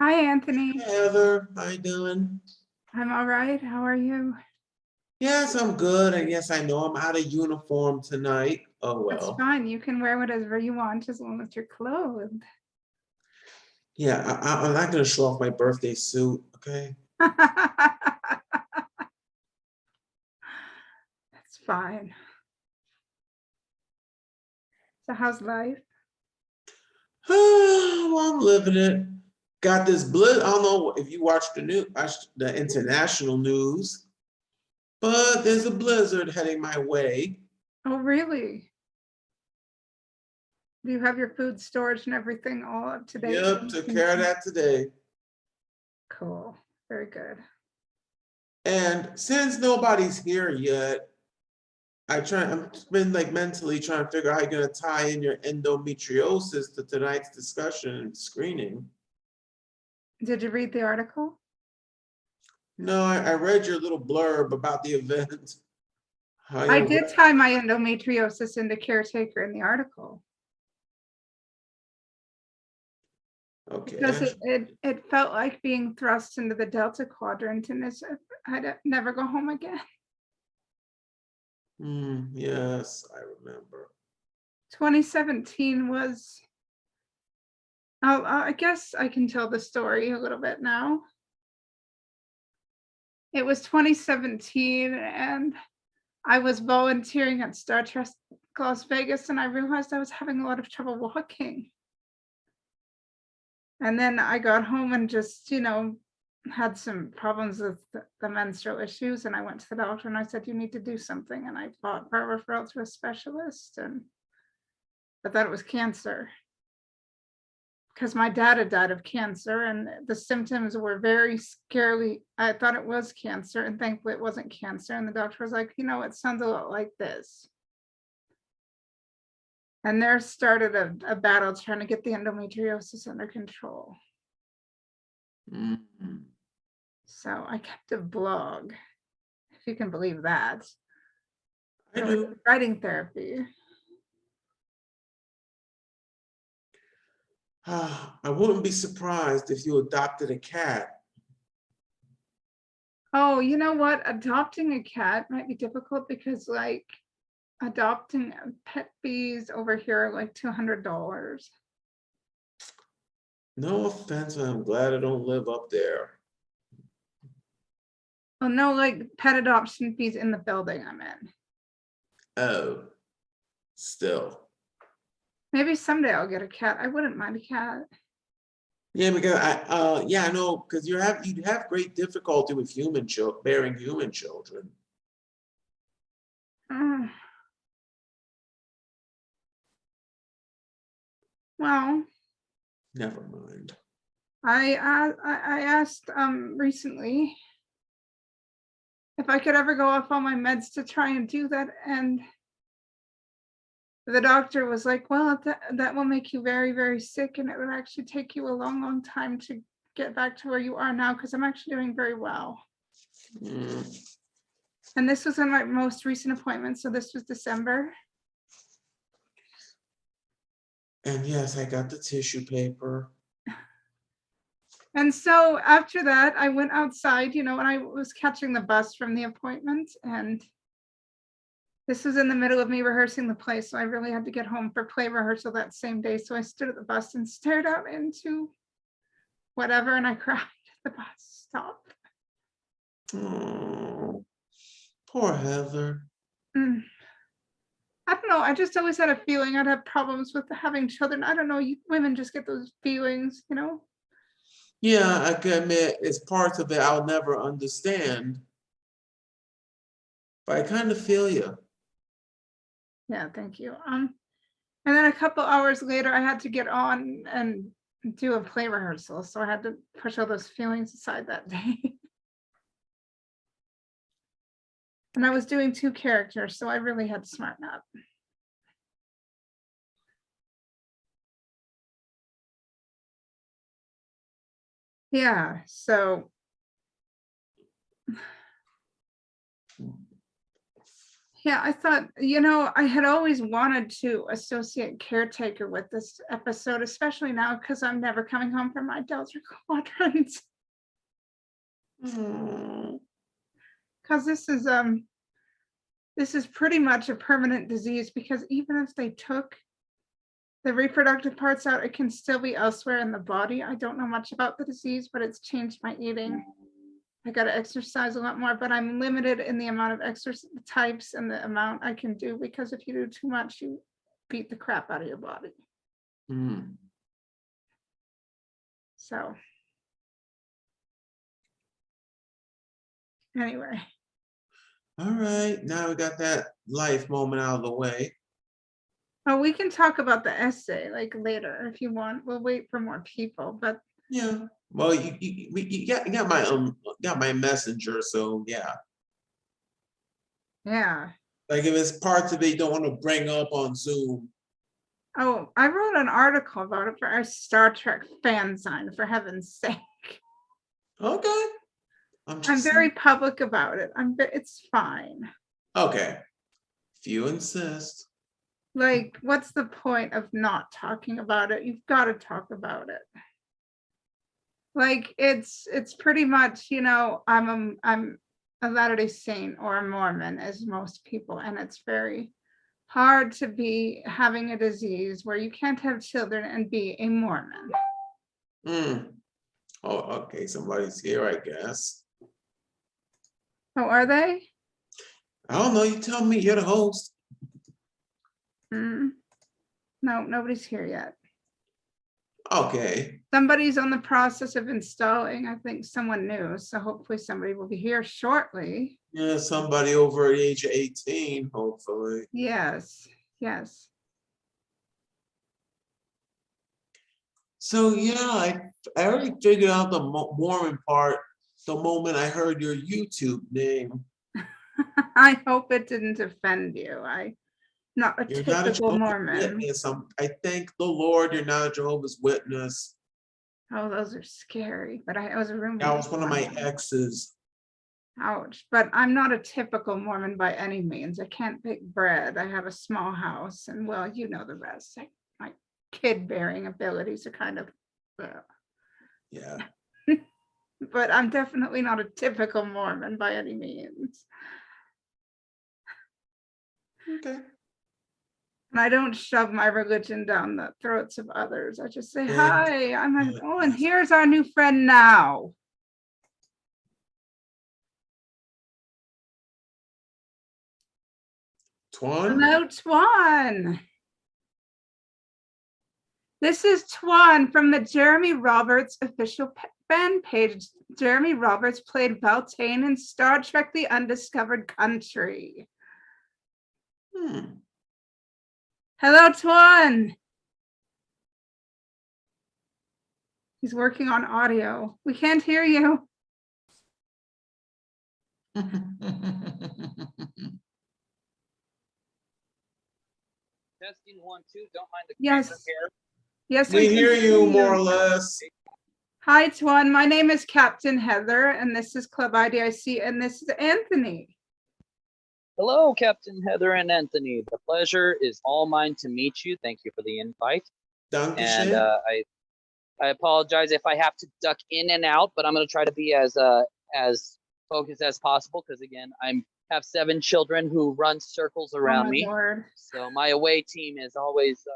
Hi, Anthony. Hey Heather, how you doing? I'm all right. How are you? Yes, I'm good. And yes, I know I'm out of uniform tonight. Oh That's well. fine. You can wear whatever you want as long as you're clothed. Yeah, I'm not gonna show off my birthday suit, okay? That's fine. So how's life? Well, I'm living it. Got this bliss. I don't know if you watch the international news, but there's a blizzard heading my way. Oh, really? Do you have your food storage and everything all up to date? Yep, took care of that today. Cool. Very good. And since nobody's here yet, I'm been like mentally trying to figure out how you're gonna tie in your endometriosis to tonight's discussion and screening. Did you read the article? No, I read your little blurb about the event. How I you did tie my endometriosis into Caretaker in the article because okay. it felt like being thrust into the Delta Quadrant, and I'd never go home again. Yes, I remember. 2017 was, oh, I guess I can tell the story a little bit now. It was 2017 and I was volunteering at Star Trek Las Vegas, and I realized I was having a lot of trouble walking. And then I got home and just, had some problems with the menstrual issues, and I went to the doctor and I said, you need to do something. And I fought for a referral to a specialist, and I thought it was cancer, because my dad had died of cancer and the symptoms were very scarily. I thought it was cancer, and thankfully it wasn't cancer. And the doctor was like, it sounds a lot like this. And there started a battle trying to get the endometriosis under control. Mhm. So I kept a blog, if you can believe that. I So do. writing therapy. I wouldn't be surprised if you adopted a cat. Oh, you know what? Adopting a cat might be difficult because, like, adopting pet fees over here are like $200. No offense, but I'm glad I don't live up there. Well, no, like pet adoption fees in the building I'm in. Oh, still. Maybe someday I'll get a cat. I wouldn't mind a cat. Yeah, because I know because you'd have great difficulty with bearing human children. Uh, well, Never mind. I asked recently if I could ever go off all my meds to try and do that, and the doctor was like, well, that will make you very, very sick, and it would actually take you a long, long time to get back to where you are now, because I'm actually doing very well. Mm. And this was on my most recent appointment, so this was December. And yes, I got the tissue paper. And so after that, I went outside, and I was catching the bus from the appointment, and this was in the middle of me rehearsing the play, so I really had to get home for play rehearsal that same day. So I stood at the bus and stared out into whatever, and I cried at the bus stop. Oh, poor Heather. Mm. I don't know. I just always had a feeling I'd have problems with having children. I don't know. Women just get those feelings. Yeah, I can admit it's parts of it I'll never understand. But I kind of feel you. Yeah, thank you. And then a couple hours later, I had to get on and do a play rehearsal, so I had to push all those feelings aside that day. And I was doing 2 characters, so I really had to smarten up. Yeah, so Yeah, I thought, you know, I had always wanted to associate Caretaker with this episode, especially now because I'm never coming home from my Delta Quadrant. Hmm. Because this is pretty much a permanent disease, because even if they took the reproductive parts out, it can still be elsewhere in the body. I don't know much about the disease, but it's changed my eating. I got to exercise a lot more, but I'm limited in the amount of exercise types and the amount I can do, because if you do too much, you beat the crap out of your body. Hmm. So anyway, All right, now we got that life moment out of the way. oh, we can talk about the essay like later if you want. We'll wait for more people, but Yeah. Well, you got my messenger, so yeah. yeah. Like if it's parts of it you don't want to bring up on Zoom. Oh, I wrote an article about it for our Star Trek fanzine, for heaven's sake. Okay. I'm I'm just very saying. public about it. It's fine. Okay. If you insist. Like, what's the point of not talking about it? You've got to talk about it. Like, it's pretty much, you know, I'm a Latter-day Saint or a Mormon, as most people, and it's very hard to be having a disease where you can't have children and be a Mormon. Hmm. Oh, okay. Somebody's here, I guess. Oh, are they? I don't know. You tell me. You're the host. No, nobody's here yet. Okay. Somebody's on the process of installing, I think someone new, so hopefully somebody will be here shortly. Yeah, somebody over the age of 18, hopefully. Yes, yes. So yeah, I already figured out the Mormon part the moment I heard your YouTube name. I hope it didn't offend you. I'm not a You're not a typical Jehovah's Mormon. Witness. I thank the Lord you're not a Jehovah's Witness. Oh, those are scary, but I was a roommate. That was one of my one. exes. Ouch, but I'm not a typical Mormon by any means. I can't bake bread. I have a small house, and well, you know the rest. My kid-bearing abilities are kind of, Yeah. but I'm definitely not a typical Mormon by any means. Okay. And I don't shove my religion down the throats of others. I just say, Thank hi, I'm like, oh, and goodness. here's our new friend now. Twan? Hello, Twan. This is Twan from the Jeremy Roberts official fan page. Jeremy Roberts played Beltane in Star Trek The Undiscovered Country. Hello, Twan. He's working on audio. We can't hear you. Testing 1, 2. Don't mind the Yes. camera here. Yes, We can hear you more or less. Hi, Twan. My name is Captain Heather, and this is Club IDIC, and this is Anthony. Hello, Captain Heather and Anthony. The pleasure is all mine to meet you. Thank you for the invite. And I apologize if I have to duck in and out, but I'm going to try to be as focused as possible, because again, I have 7 children who run circles around me. Lord. So my away team is always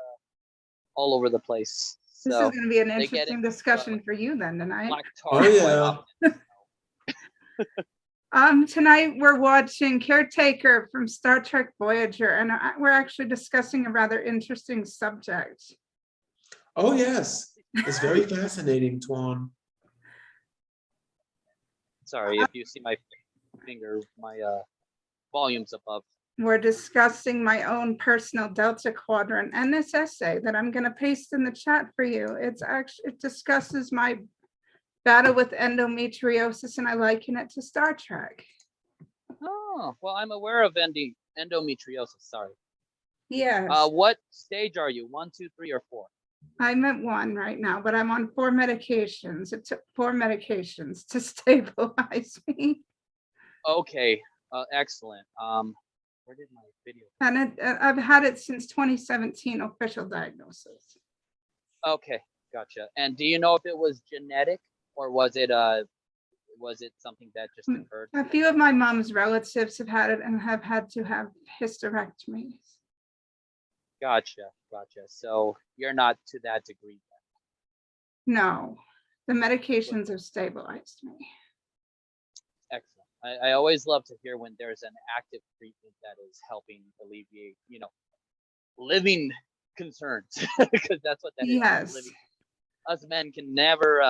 all over the place. This So is going to be an they get interesting discussion for you then tonight. black tar Oh, quite yeah. often. Tonight we're watching Caretaker from Star Trek Voyager, and we're actually discussing a rather interesting subject. Oh, yes. It's very fascinating, Twan. Sorry if you see my finger, my volume's above. We're discussing my own personal Delta Quadrant and this essay that I'm going to paste in the chat for you. It discusses my battle with endometriosis, and I liken it to Star Trek. Oh, well, I'm aware of endometriosis. Sorry. Yes. What stage are you? 1, 2, 3, or 4? I'm at 1 right now, but I'm on 4 medications. It took 4 medications to stabilize me. Okay, excellent. Where did my video? And I've had it since 2017, official diagnosis. Okay, gotcha. And do you know if it was genetic or was it something that just occurred? A few of my mom's relatives have had it and have had to have hysterectomies. Gotcha. So you're not to that degree then. No, the medications have stabilized me. Excellent. I always love to hear when there's an active treatment that is helping alleviate, living concerns, because that's what that is. Yes. Living. Us men can never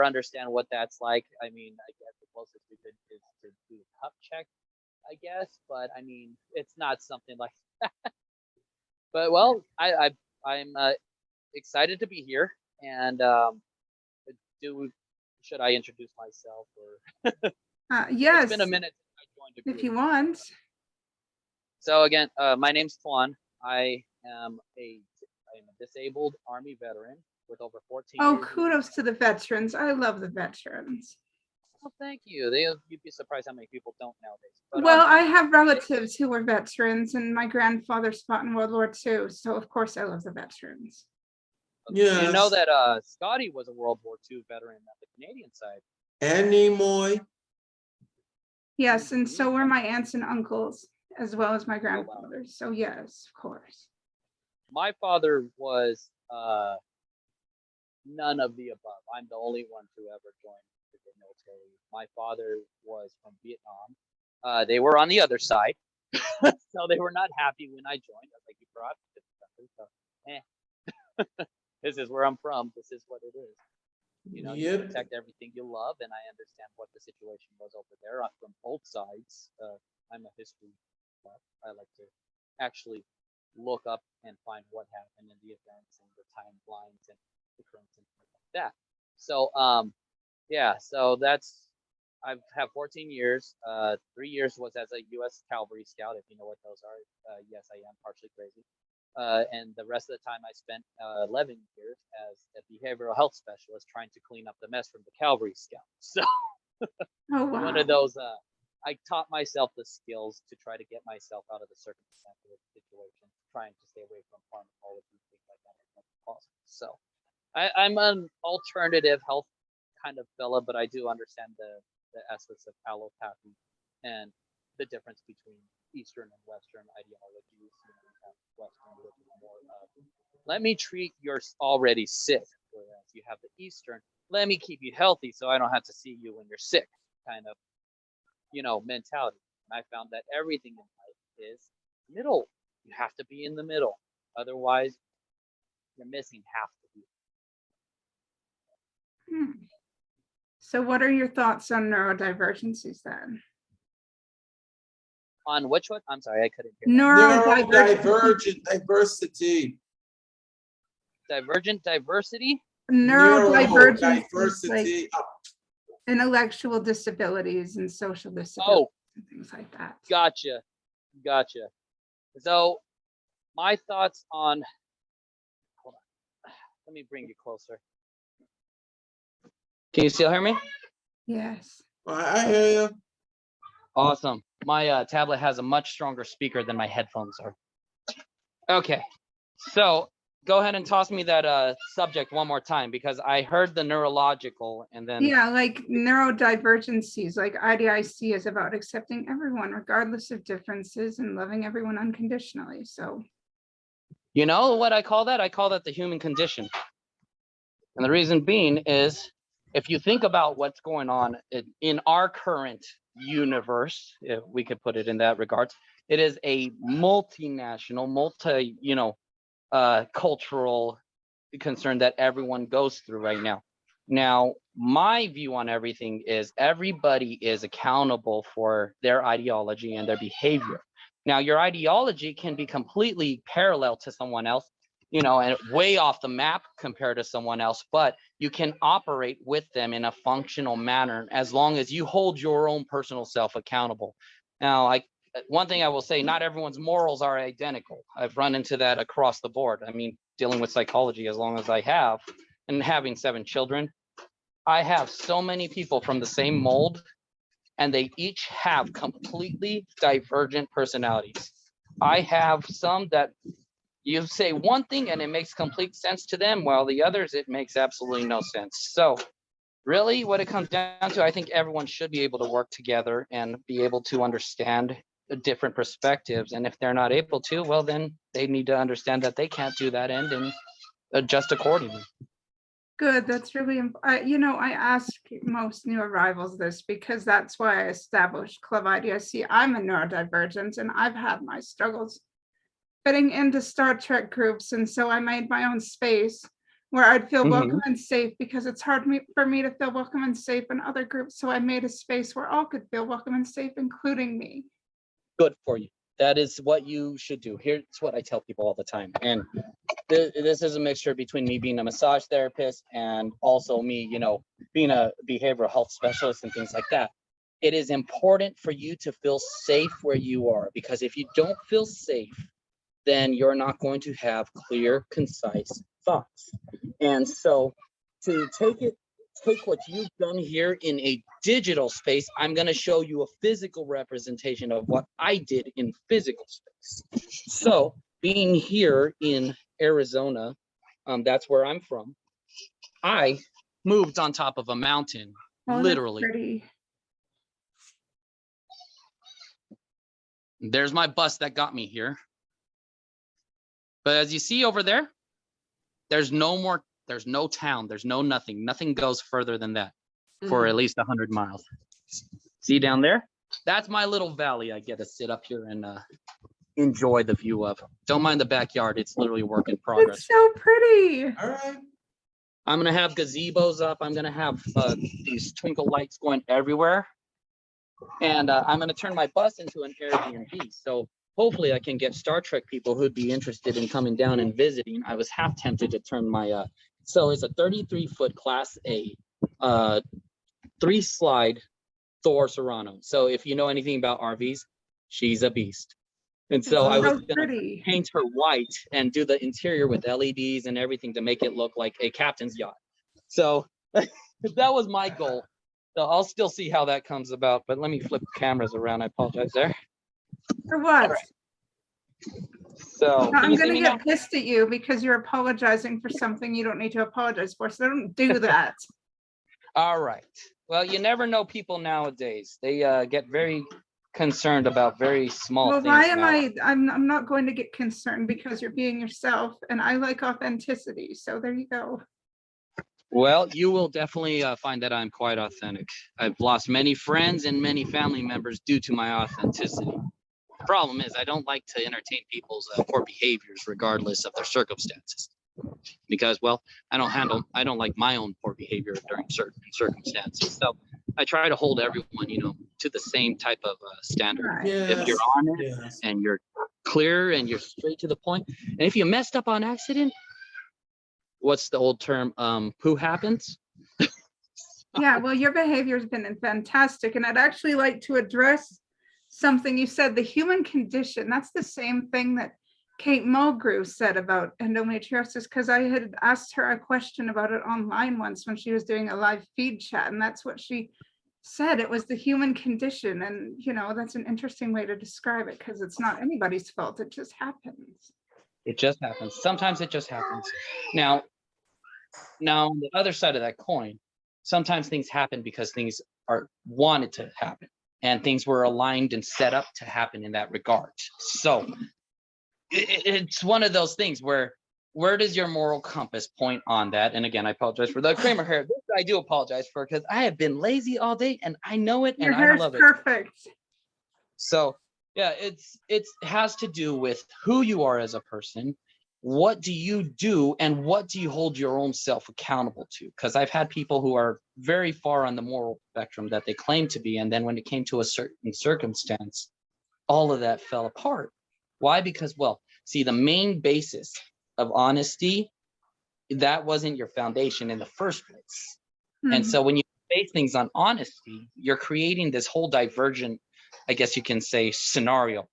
understand what that's like. I mean, I guess the closest we could is to do a cup check, I guess, but I mean, it's not something like that. But well, I'm excited to be here, and should I introduce myself or? Yes. It's been a minute since I joined the group. If you want. So again, my name's Tuan. I am a disabled Army veteran with over 14 Oh, years. kudos to the veterans. I love the veterans. Oh, thank you. You'd be surprised how many people don't nowadays. But, Well, I have relatives who were veterans, and my grandfather fought in World War II, so of course I love the veterans. Yes. You know that Scotty was a World War II veteran on the Canadian side. And Nimoy. Yes, and so were my aunts and uncles, as well as my wow. grandfathers. So yes, of course. My father was none of the above. I'm the only one to ever join the military. My father was from Vietnam. They were on the other side, so they were not happy when I joined. I was like, you brought me to the country, so this is where I'm from. This is what it is. You protect everything you love, and I understand what the situation was over there from both sides. I'm a history buff. I like to actually look up and find what happened in the events and the timelines and the currents and things like that. So yeah, so I've had 14 years. 3 years was as a U.S. Cavalry Scout, if you know what those are. Yes, I am partially crazy. And the rest of the time I spent 11 years as a behavioral health specialist trying to clean up the mess from the Cavalry Scout. So Oh, wow. one of those, I taught myself the skills to try to get myself out of the circumstances of the situation, trying to stay away from pharmacology, things like that as much as possible. So I'm an alternative health kind of fella, but I do understand the aspects of allopathy and the difference between Eastern and Western ideologies. Western, which is more let me treat your already sick, whereas you have the Eastern, let me keep you healthy so I don't have to see you when you're sick kind of mentality. And I found that everything in life is middle. You have to be in the middle, otherwise you're missing half the view. So what are your thoughts on neurodivergencies then? On which one? I'm sorry, I couldn't hear. Neurodivergent diversity. Divergent diversity? Neurodivergencies, like intellectual disabilities and social disabilities and things like that. Gotcha. So my thoughts on, hold on, let me bring you closer. Can you still hear me? Yes. I hear you. Awesome. My tablet has a much stronger speaker than my headphones are. Okay, so go ahead and toss me that subject one more time, because I heard the neurological and then. Yeah, like neurodivergencies, like IDIC is about accepting everyone regardless of differences and loving everyone unconditionally. So. You know what I call that? I call that the human condition. And the reason being is, if you think about what's going on in our current universe, if we could put it in that regards, it is a multinational, cultural concern that everyone goes through right now. Now, my view on everything is everybody is accountable for their ideology and their behavior. Now, your ideology can be completely parallel to someone else, and way off the map compared to someone else, but you can operate with them in a functional manner as long as you hold your own personal self accountable. Now, one thing I will say, not everyone's morals are identical. I've run into that across the board. I mean, dealing with psychology as long as I have, and having 7 children, I have so many people from the same mold, and they each have completely divergent personalities. I have some that you say one thing and it makes complete sense to them, while the others, it makes absolutely no sense. So really what it comes down to, I think everyone should be able to work together and be able to understand the different perspectives. And if they're not able to, well, then they need to understand that they can't do that end and adjust accordingly. Good, that's really, I ask most new arrivals this because that's why I established Club IDIC. I'm a neurodivergent and I've had my struggles fitting into Star Trek groups. And so I made my own space where I'd feel welcome and safe, because it's hard for me to feel welcome and safe in other groups. So I made a space where all could feel welcome and safe, including me. Good for you. That is what you should do. Here's what I tell people all the time. And this is a mixture between me being a massage therapist and also me, being a behavioral health specialist and things like that. It is important for you to feel safe where you are, because if you don't feel safe, then you're not going to have clear, concise thoughts. And so to take what you've done here in a digital space, I'm going to show you a physical representation of what I did in physical space. So being here in Arizona, that's where I'm from, I moved on top of a mountain, literally. Pretty. There's my bus that got me here. But as you see over there, there's no town, there's no nothing. Nothing goes further than that for at least 100 miles. See down there? That's my little valley I get to sit up here and enjoy the view of. Don't mind the backyard. It's literally work in progress. It's so pretty. All right. I'm going to have gazebos up. I'm going to have these twinkle lights going everywhere. And I'm going to turn my bus into an Airbnb. So hopefully I can get Star Trek people who'd be interested in coming down and visiting. I was half tempted to turn my, so it's a 33-foot Class A, 3-slide Thor Serrano. So if you know anything about RVs, she's a beast. And so I was going to paint her white and do the interior with LEDs and everything to make it look like a captain's yacht. So that was my goal. So I'll still see how that comes about, but let me flip cameras around. I apologize there. For what? Right. So I'm going to get pissed at you because you're apologizing for something you don't need to apologize for. So don't do that. All right. Well, you never know people nowadays. They get very concerned about very small things. Well, why am I'm not going to get concerned because you're being yourself, and I like authenticity. So there you go. Well, you will definitely find that I'm quite authentic. I've lost many friends and many family members due to my authenticity. The problem is I don't like to entertain people's poor behaviors regardless of their circumstances, because, well, I don't like my own poor behavior during certain circumstances. So I try to hold everyone, to the same type of standard. Right. Yes. If you're honest and you're clear and you're straight to the point, and if you messed up on accident, what's the old term? Poo happens. Yeah, well, your behavior has been fantastic. And I'd actually like to address something you said, the human condition. That's the same thing that Kate Mulgrew said about endometriosis, because I had asked her a question about it online once when she was doing a live feed chat. And that's what she said. It was the human condition. And, that's an interesting way to describe it, because it's not anybody's fault. It just happens. It just happens. Sometimes it just happens. Now on the other side of that coin, sometimes things happen because things are wanted to happen and things were aligned and set up to happen in that regard. So it's one of those things where does your moral compass point on that? And again, I apologize for the Kramer hair. This I do apologize for, because I have been lazy all day and I know it. Your and hair's I love it. Perfect. So yeah, it has to do with who you are as a person. What do you do and what do you hold your own self accountable to? Because I've had people who are very far on the moral spectrum that they claim to be, and then when it came to a certain circumstance, all of that fell apart. Why? Because, well, see, the main basis of honesty, that wasn't your foundation in the first place. And so when you base things on honesty, you're creating this whole divergent, I guess you can say, scenario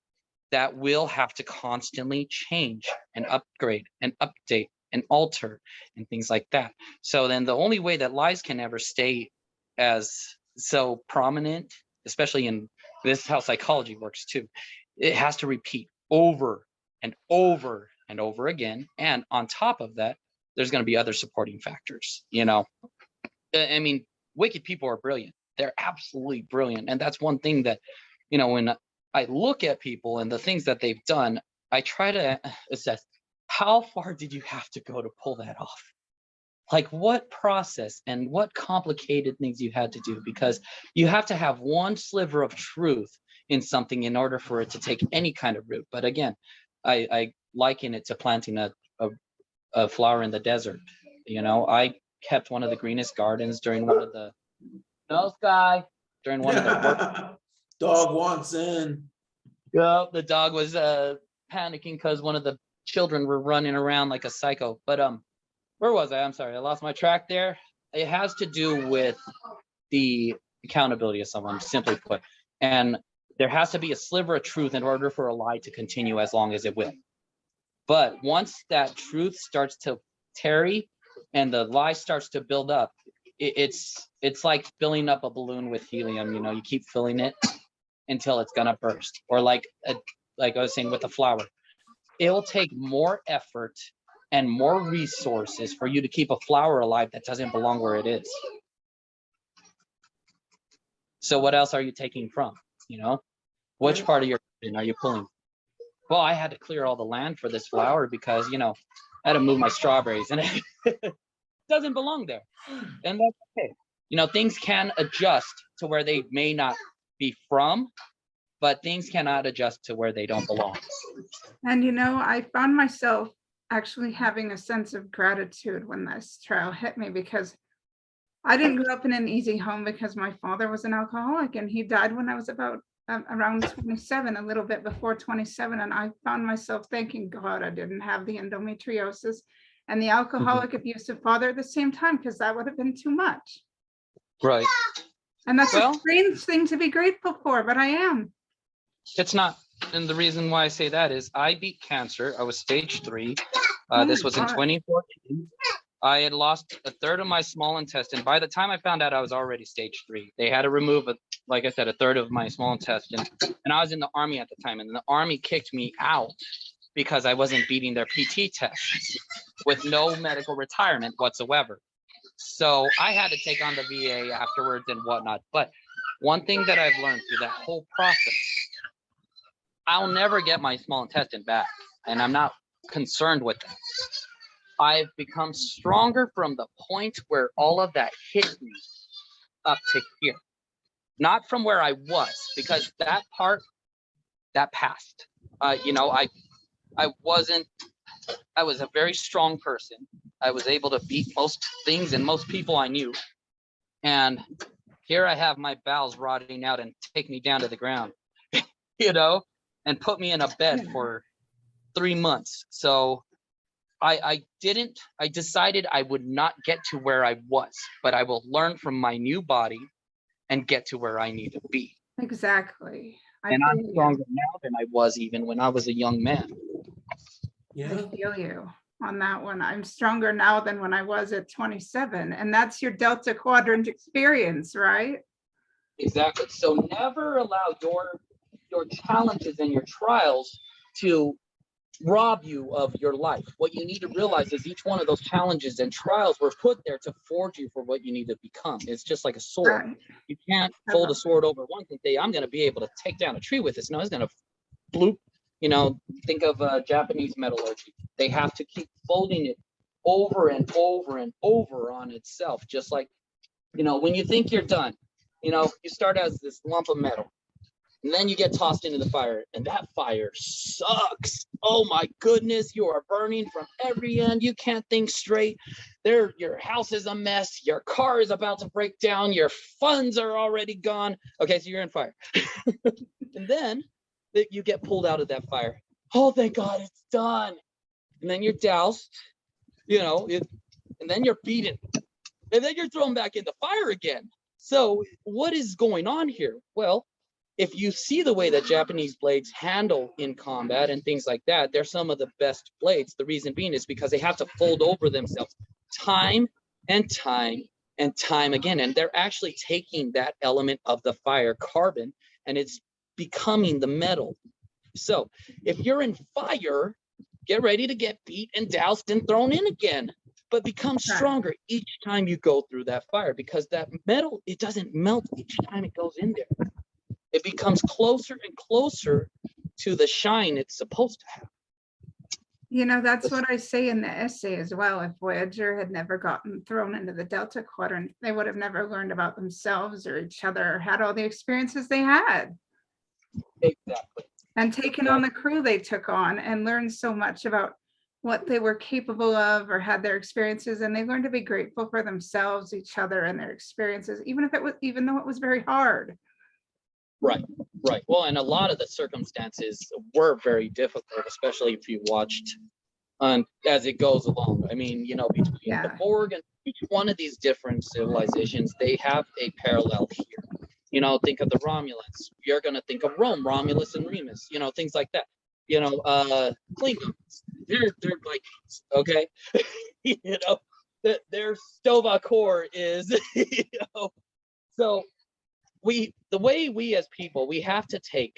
that will have to constantly change and upgrade and update and alter and things like that. So then the only way that lies can ever stay as so prominent especially in this is how psychology works too. It has to repeat over and over and over again. And on top of that, there's going to be other supporting factors. You know, I mean, wicked people are brilliant. They're absolutely brilliant. And that's one thing that, you know, when I look at people and the things that they've done, I try to assess how far did you have to go to pull that off? Like what process and what complicated things you had to do, because you have to have one sliver of truth in something in order for it to take any kind of root. But again, I liken it to planting a flower in the desert. You know, I kept one of the greenest gardens during one of the during one of the work. Dog wants in. Yeah, the dog was panicking because one of the children were running around like a psycho. But where was I? I'm sorry, I lost my track there. It has to do with the accountability of someone, simply put. And there has to be a sliver of truth in order for a lie to continue as long as it will. But once that truth starts to tarry and the lie starts to build up, it's like filling up a balloon with helium. You know, you keep filling it until it's gonna burst. Or like I was saying with the flower, it will take more effort and more resources for you to keep a flower alive that doesn't belong where it is. So what else are you taking from? You know, which part of your garden are you pulling? Well, I had to clear all the land for this flower because, you know, I had to move my strawberries and it doesn't belong there. And that's okay. You know, things can adjust to where they may not be from, but things cannot adjust to where they don't belong. And, you know, I found myself actually having a sense of gratitude when this trial hit me, because I didn't grow up in an easy home because my father was an alcoholic and he died when I was about around 27, a little bit before 27. And I found myself thanking God I didn't have the endometriosis and the alcoholic abusive father at the same time, because that would have been too much. Right. And that's a strange thing to be grateful for, but I am. It's not. And the reason why I say that is I beat cancer. I was stage 3. This was in 2014. I had lost a third of my small intestine. By the time I found out, I was already stage 3. They had to remove, like I said, a third of my small intestine. And I was in the Army at the time. And the Army kicked me out because I wasn't beating their PT tests with no medical retirement whatsoever. So I had to take on the VA afterwards and whatnot. But one thing that I've learned through that whole process, I'll never get my small intestine back. And I'm not concerned with that. I've become stronger from the point where all of that hit me up to here. Not from where I was, because that part, that passed. You know, I was a very strong person. I was able to beat most things and most people I knew. And here I have my bowels rotting out and take me down to the ground, you know, and put me in a bed for 3 months. So I decided I would not get to where I was, but I will learn from my new body and get to where I need to be. Exactly. And I'm stronger now than I was even when I was a young man. Yeah. I feel you on that one. I'm stronger now than when I was at 27. And that's your Delta Quadrant experience, right? Exactly. So never allow your challenges and your trials to rob you of your life. What you need to realize is each one of those challenges and trials were put there to forge you for what you need to become. It's just like a sword. Right. You can't fold a sword over one and say, I'm going to be able to take down a tree with this. No, it's going to bloop. You know, think of Japanese metallurgy. They have to keep folding it over and over and over on itself. Just like, you know, when you think you're done, you know, you start as this lump of metal. And then you get tossed into the fire, and that fire sucks. Oh my goodness, you are burning from every end. You can't think straight. Your house is a mess. Your car is about to break down. Your funds are already gone. Okay, so you're in fire. And then you get pulled out of that fire. Oh, thank God, it's done. And then you're doused, you know, and then you're beaten. And then you're thrown back in the fire again. So what is going on here? Well, if you see the way that Japanese blades handle in combat and things like that, they're some of the best blades. The reason being is because they have to fold over themselves time and time and time again. And they're actually taking that element of the fire, carbon, and it's becoming the metal. So if you're in fire, get ready to get beat and doused and thrown in again, but become stronger each time you go through that fire, because that metal, it doesn't melt each time it goes in there. It becomes closer and closer to the shine it's supposed to have. You know, that's what I say in the essay as well. If Voyager had never gotten thrown into the Delta Quadrant, they would have never learned about themselves or each other, or had all the experiences they had. Exactly. And taken on the crew they took on, and learned so much about what they were capable of or had their experiences. And they learned to be grateful for themselves, each other, and their experiences, even though it was very hard. Right. Well, and a lot of the circumstances were very difficult, especially if you watched as it goes along. I mean, you know, between the Borg and each one of these different civilizations, they have a parallel here. You know, think of the Romulans. You're going to think of Rome, Romulus and Remus, you know, things like that. You know, Klingons, they're Vikings, okay? You know, their Stova core is, you know, so the way we as people, we have to take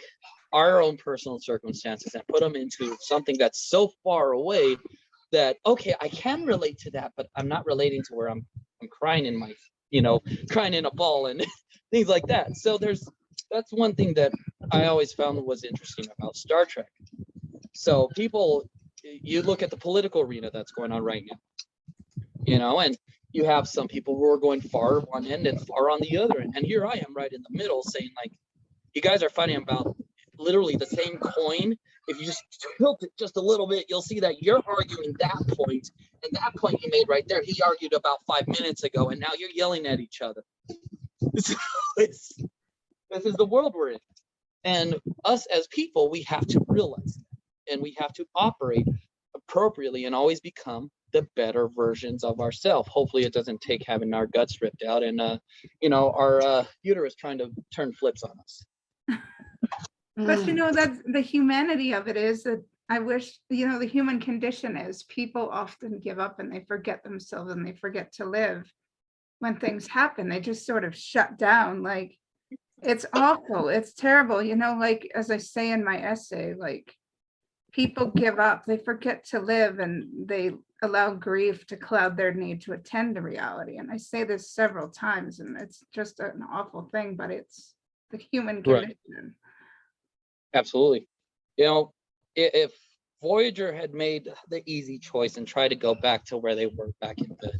our own personal circumstances and put them into something that's so far away that, okay, I can relate to that, but I'm not relating to where I'm crying in my, you know, crying in a ball and things like that. So that's one thing that I always found was interesting about Star Trek. So people, you look at the political arena that's going on right now, you know, and you have some people who are going far one end and far on the other end. And here I am right in the middle saying, like, you guys are fighting about literally the same coin. If you just tilt it just a little bit, you'll see that you're arguing that point, and that point you made right there, he argued about 5 minutes ago, and now you're yelling at each other. So this is the world we're in. And us as people, we have to realize that, and we have to operate appropriately and always become the better versions of ourselves. Hopefully it doesn't take having our guts ripped out and you know, our uterus trying to turn flips on us. But you know, that's the humanity of it, is that I wish, you know, the human condition is people often give up and they forget themselves and they forget to live. When things happen, they just sort of shut down. Like, it's awful, it's terrible, you know, like as I say in my essay, like, people give up, they forget to live, and they allow grief to cloud their need to attend to reality. And I say this several times, and it's just an awful thing, but it's the human condition. Right. Absolutely. You know, if Voyager had made the easy choice and tried to go back to where they were back in the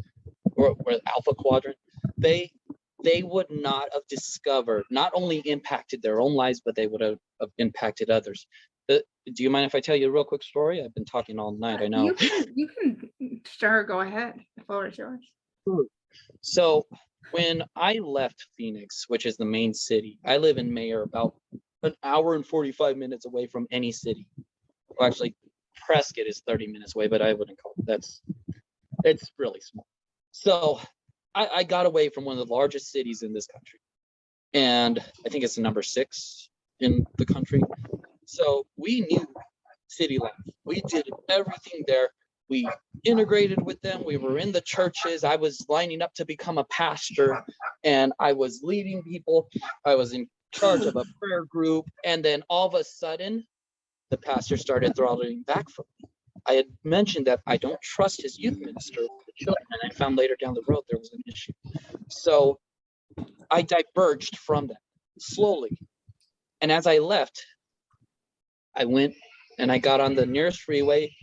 where Alpha Quadrant, they would not have discovered, not only impacted their own lives, but they would have impacted others. Do you mind if I tell you a real quick story? I've been talking all night, I know. You can sure, go ahead. The floor is yours. So when I left Phoenix, which is the main city, I live in Mayer, about an hour and 45 minutes away from any city. Well, actually, Prescott is 30 minutes away, but I wouldn't call it. It's really small. So I got away from one of the largest cities in this country. And I think it's the number 6 in the country. So we knew city life. We did everything there. We integrated with them. We were in the churches. I was lining up to become a pastor, and I was leading people. I was in charge of a prayer group. And then all of a sudden, the pastor started throttling back from me. I had mentioned that I don't trust his youth minister with the children, and I found later down the road there was an issue. So I diverged from that slowly. And as I left, I went and I got on the nearest freeway.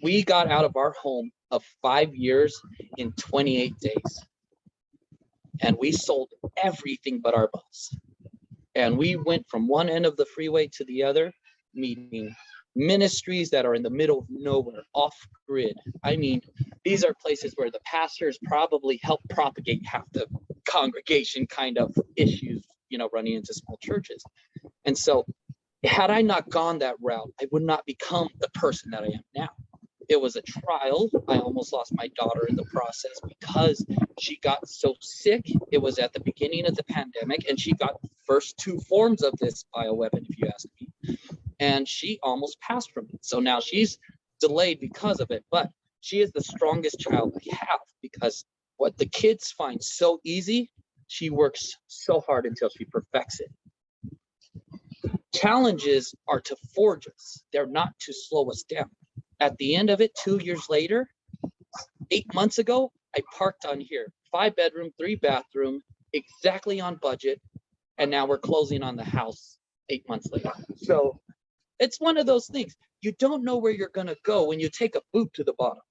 We got out of our home of 5 years in 28 days. And we sold everything but our bus. And we went from one end of the freeway to the other, meeting ministries that are in the middle of nowhere, off grid. I mean, these are places where the pastors probably help propagate half the congregation kind of issues, you know, running into small churches. And so had I not gone that route, I would not become the person that I am now. It was a trial. I almost lost my daughter in the process because she got so sick. It was at the beginning of the pandemic, and she got the first 2 forms of this bioweapon, if you ask me. And she almost passed from it. So now she's delayed because of it, but she is the strongest child I have because what the kids find so easy, she works so hard until she perfects it. Challenges are to forge us. They're not to slow us down. At the end of it, 2 years later, 8 months ago, I parked on here, 5-bedroom, 3-bathroom, exactly on budget. And now we're closing on the house 8 months later. So it's one of those things. You don't know where you're going to go when you take a boot to the bottom.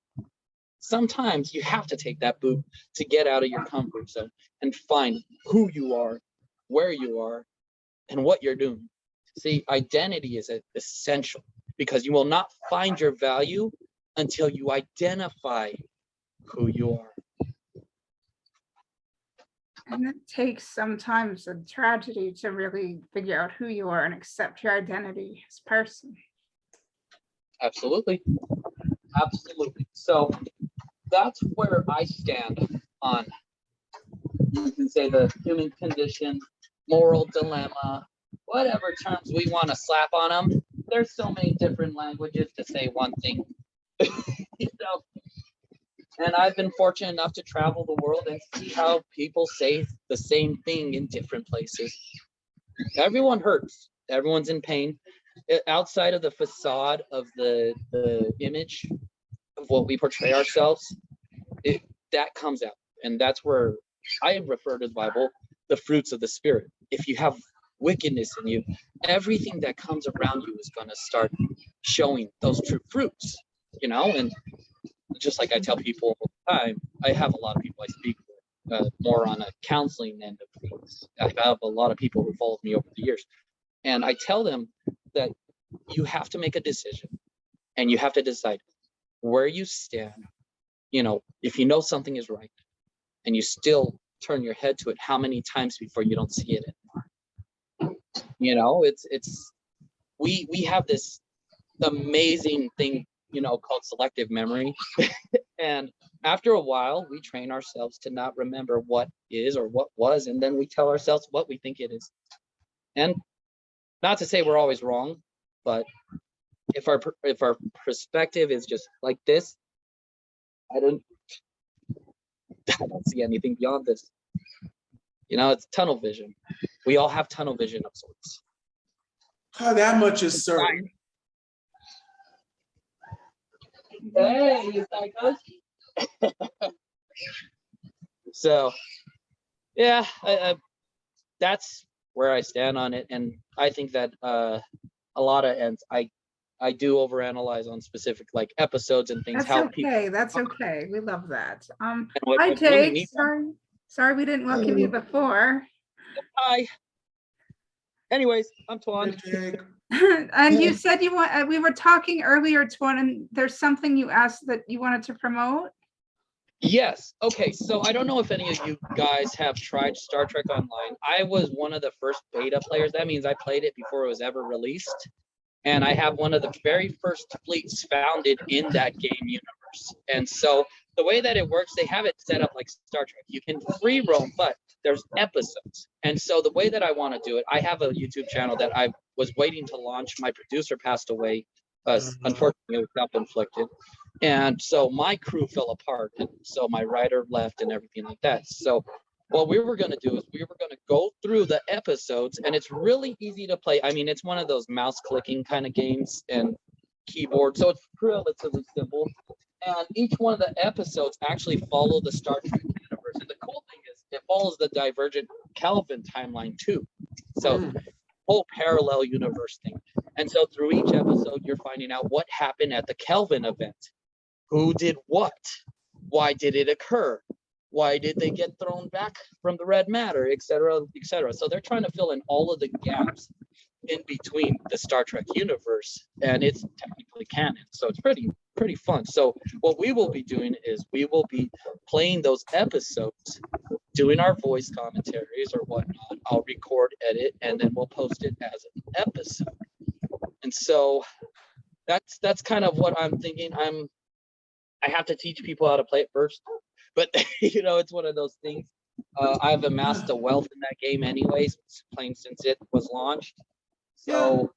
Sometimes you have to take that boot to get out of your comfort zone and find who you are, where you are, and what you're doing. See, identity is essential because you will not find your value until you identify who you are. And it takes sometimes a tragedy to really figure out who you are and accept your identity as a person. Absolutely. Absolutely. So that's where I stand on, you can say, the human condition, moral dilemma, whatever terms we want to slap on them. There's so many different languages to say one thing. You know? And I've been fortunate enough to travel the world and see how people say the same thing in different places. Everyone hurts. Everyone's in pain. Outside of the facade of the image of what we portray ourselves, that comes out. And that's where I refer to the Bible, the fruits of the Spirit. If you have wickedness in you, everything that comes around you is going to start showing those true fruits, you know? And just like I tell people all the time, I have a lot of people I speak with, more on a counseling end of things. I have a lot of people who followed me over the years. And I tell them that you have to make a decision and you have to decide where you stand. You know, if you know something is right and you still turn your head to it, how many times before you don't see it anymore? You know, we have this amazing thing, you know, called selective memory. And after a while, we train ourselves to not remember what is or what was, and then we tell ourselves what we think it is. And not to say we're always wrong, but if our perspective is just like this, I don't see anything beyond this. You know, it's tunnel vision. We all have tunnel vision of sorts. Oh, that much is certain. Hey, you psychos. So, yeah, that's where I stand on it, and I think that a lot of ends I do overanalyze on specific like episodes and things. That's okay. That's okay. We love that. Hi, Jake. Sorry, we didn't welcome you before. Hi. Anyways, I'm Tuan. And you said you want. We were talking earlier, Tuan, and there's something you asked that you wanted to promote. Yes. Okay. So I don't know if any of you guys have tried Star Trek Online. I was one of the first beta players. That means I played it before it was ever released. And I have one of the very first fleets founded in that game universe. And so the way that it works, they have it set up like Star Trek. You can free roam, but there's episodes. And so the way that I want to do it, I have a YouTube channel that I was waiting to launch. My producer passed away, unfortunately, self-inflicted. And so my crew fell apart. And so my writer left and everything like that. So what we were going to do is we were going to go through the episodes, and it's really easy to play. I mean, it's one of those mouse clicking kind of games and keyboard. So it's relatively simple. And each one of the episodes actually follow the Star Trek universe. And the cool thing is it follows the Divergent Kelvin timeline too. So whole parallel universe thing. And so through each episode, you're finding out what happened at the Kelvin event. Who did what? Why did it occur? Why did they get thrown back from the red matter, et cetera, et cetera. So they're trying to fill in all of the gaps in between the Star Trek universe, and it's technically canon. So it's pretty fun. So what we will be doing is we will be playing those episodes, doing our voice commentaries or whatnot. I'll record, edit, and then we'll post it as an episode. And so that's kind of what I'm thinking. I have to teach people how to play it first. But, you know, it's one of those things. I've amassed a wealth in that game anyways, playing since it was launched. So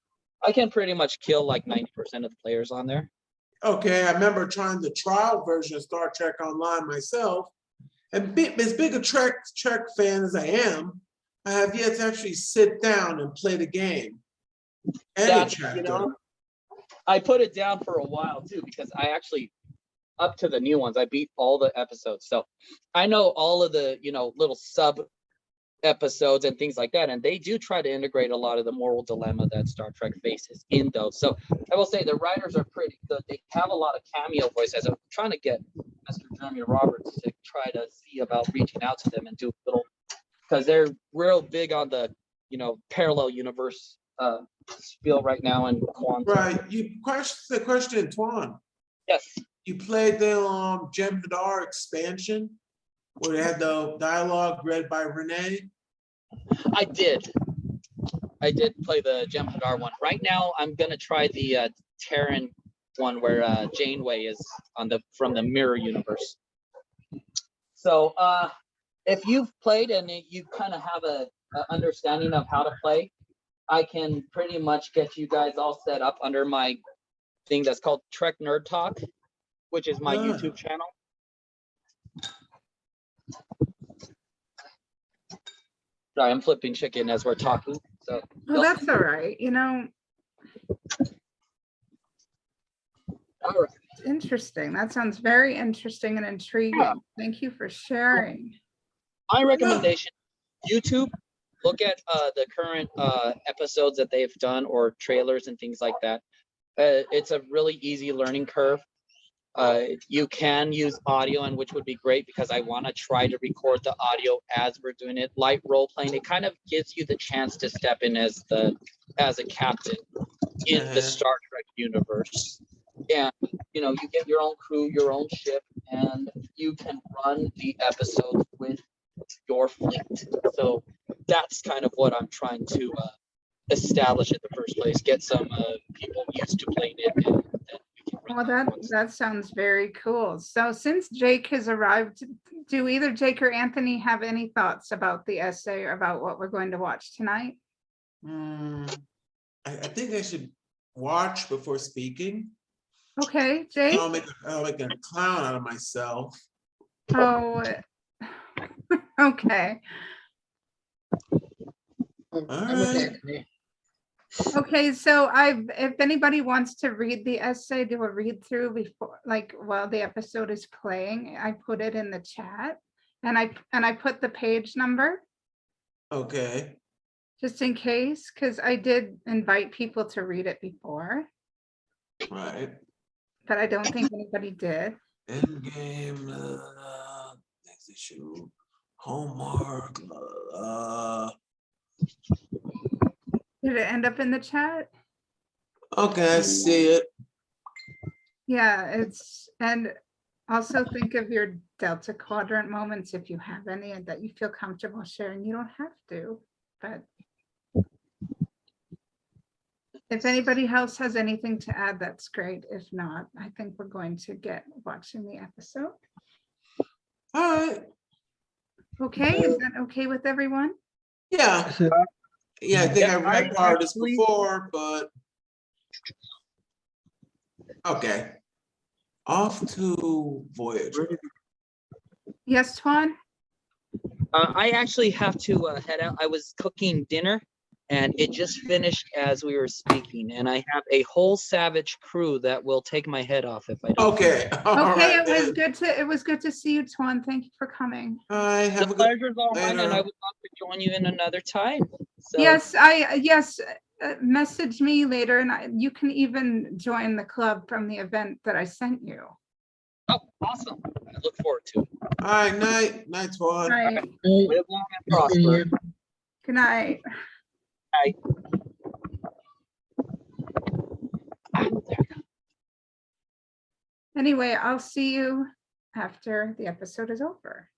I can pretty much kill like 90% of the players on there. Okay, I remember trying the trial version of Star Trek Online myself. And as big a Trek fan as I am, I have yet to actually sit down and play the game. Any chapter. I put it down for a while too, because I actually, up to the new ones, I beat all the episodes. So I know all of the, little sub episodes and things like that. And they do try to integrate a lot of the moral dilemma that Star Trek faces in those. So I will say the writers are pretty good. They have a lot of cameo voices. I'm trying to get Mr. Jeremy Roberts to try to see about reaching out to them and do a little, because they're real big on the, parallel universe spiel right now in quantum. Right. The question, Tuan. Yes. You played the Jem'Hadar expansion where they had the dialogue read by Renee? I did play the Jem'Hadar one. Right now, I'm gonna try the Terran one where Janeway is from the Mirror Universe. So if you've played and you kind of have a understanding of how to play, I can pretty much get you guys all set up under my thing that's called Trek Nerd Talk, which is my YouTube channel. Sorry, I'm flipping chicken as we're talking. So Well, that's all right. All right. Interesting. That sounds very interesting and intriguing. Yeah. Thank you for sharing. My recommendation, YouTube, look at the current episodes that they've done or trailers and things like that. It's a really easy learning curve. You can use audio, and which would be great because I want to try to record the audio as we're doing it. Light role playing, it kind of gives you the chance to step in as a captain in the Star Trek universe. And you get your own crew, your own ship, and you can run the episodes with your fleet. So that's kind of what I'm trying to establish in the first place. Get some people used to playing it, and then we can run. Well, that sounds very cool. So since Jake has arrived, do either Jake or Anthony have any thoughts about the essay or about what we're going to watch tonight? I think I should watch before speaking. Okay, Jake. I'll make a clown out of myself. Oh, okay. All right. Okay, so if anybody wants to read the essay, do a read through before, while the episode is playing, I put it in the chat, and I put the page number. Okay. Just in case, because I did invite people to read it before. Right. But I don't think anybody did. Endgame, next issue, homework. Did it end up in the chat? Okay, I see it. Yeah, and also think of your Delta Quadrant moments if you have any and that you feel comfortable sharing. You don't have to, but if anybody else has anything to add, that's great. If not, I think we're going to get watching the episode. All right. Okay, is that okay with everyone? Yeah. Yeah, I think I read part of this before, but okay. Off to Voyager. Yes, Tuan? I actually have to head out. I was cooking dinner, and it just finished as we were speaking. And I have a whole savage crew that will take my head off if I don't. Okay. Okay, it was good to see you, Tuan. Thank you for coming. Have the pleasure's all mine, and I would love to join you in another time. So. Yes, message me later, and you can even join the club from the event that I sent you. Oh, awesome! I look forward to it. All right, night, Tuan. Right. Live long and prosper. Good night. Bye. Anyway, I'll see you after the episode is over.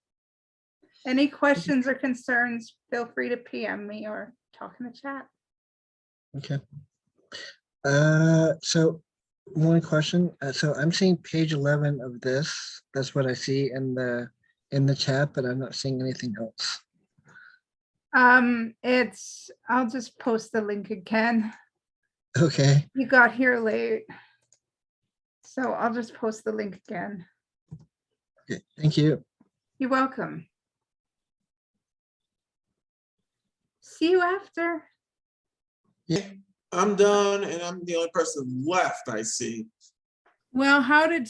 Any questions or concerns, feel free to PM me or talk in the chat. Okay. So one question. So I'm seeing page 11 of this. That's what I see in the chat, but I'm not seeing anything else. I'll just post the link again. Okay. You got here late, so I'll just post the link again. Okay. Thank you. You're welcome. See you after. I'm done and I'm the only person left, I see. Well, how did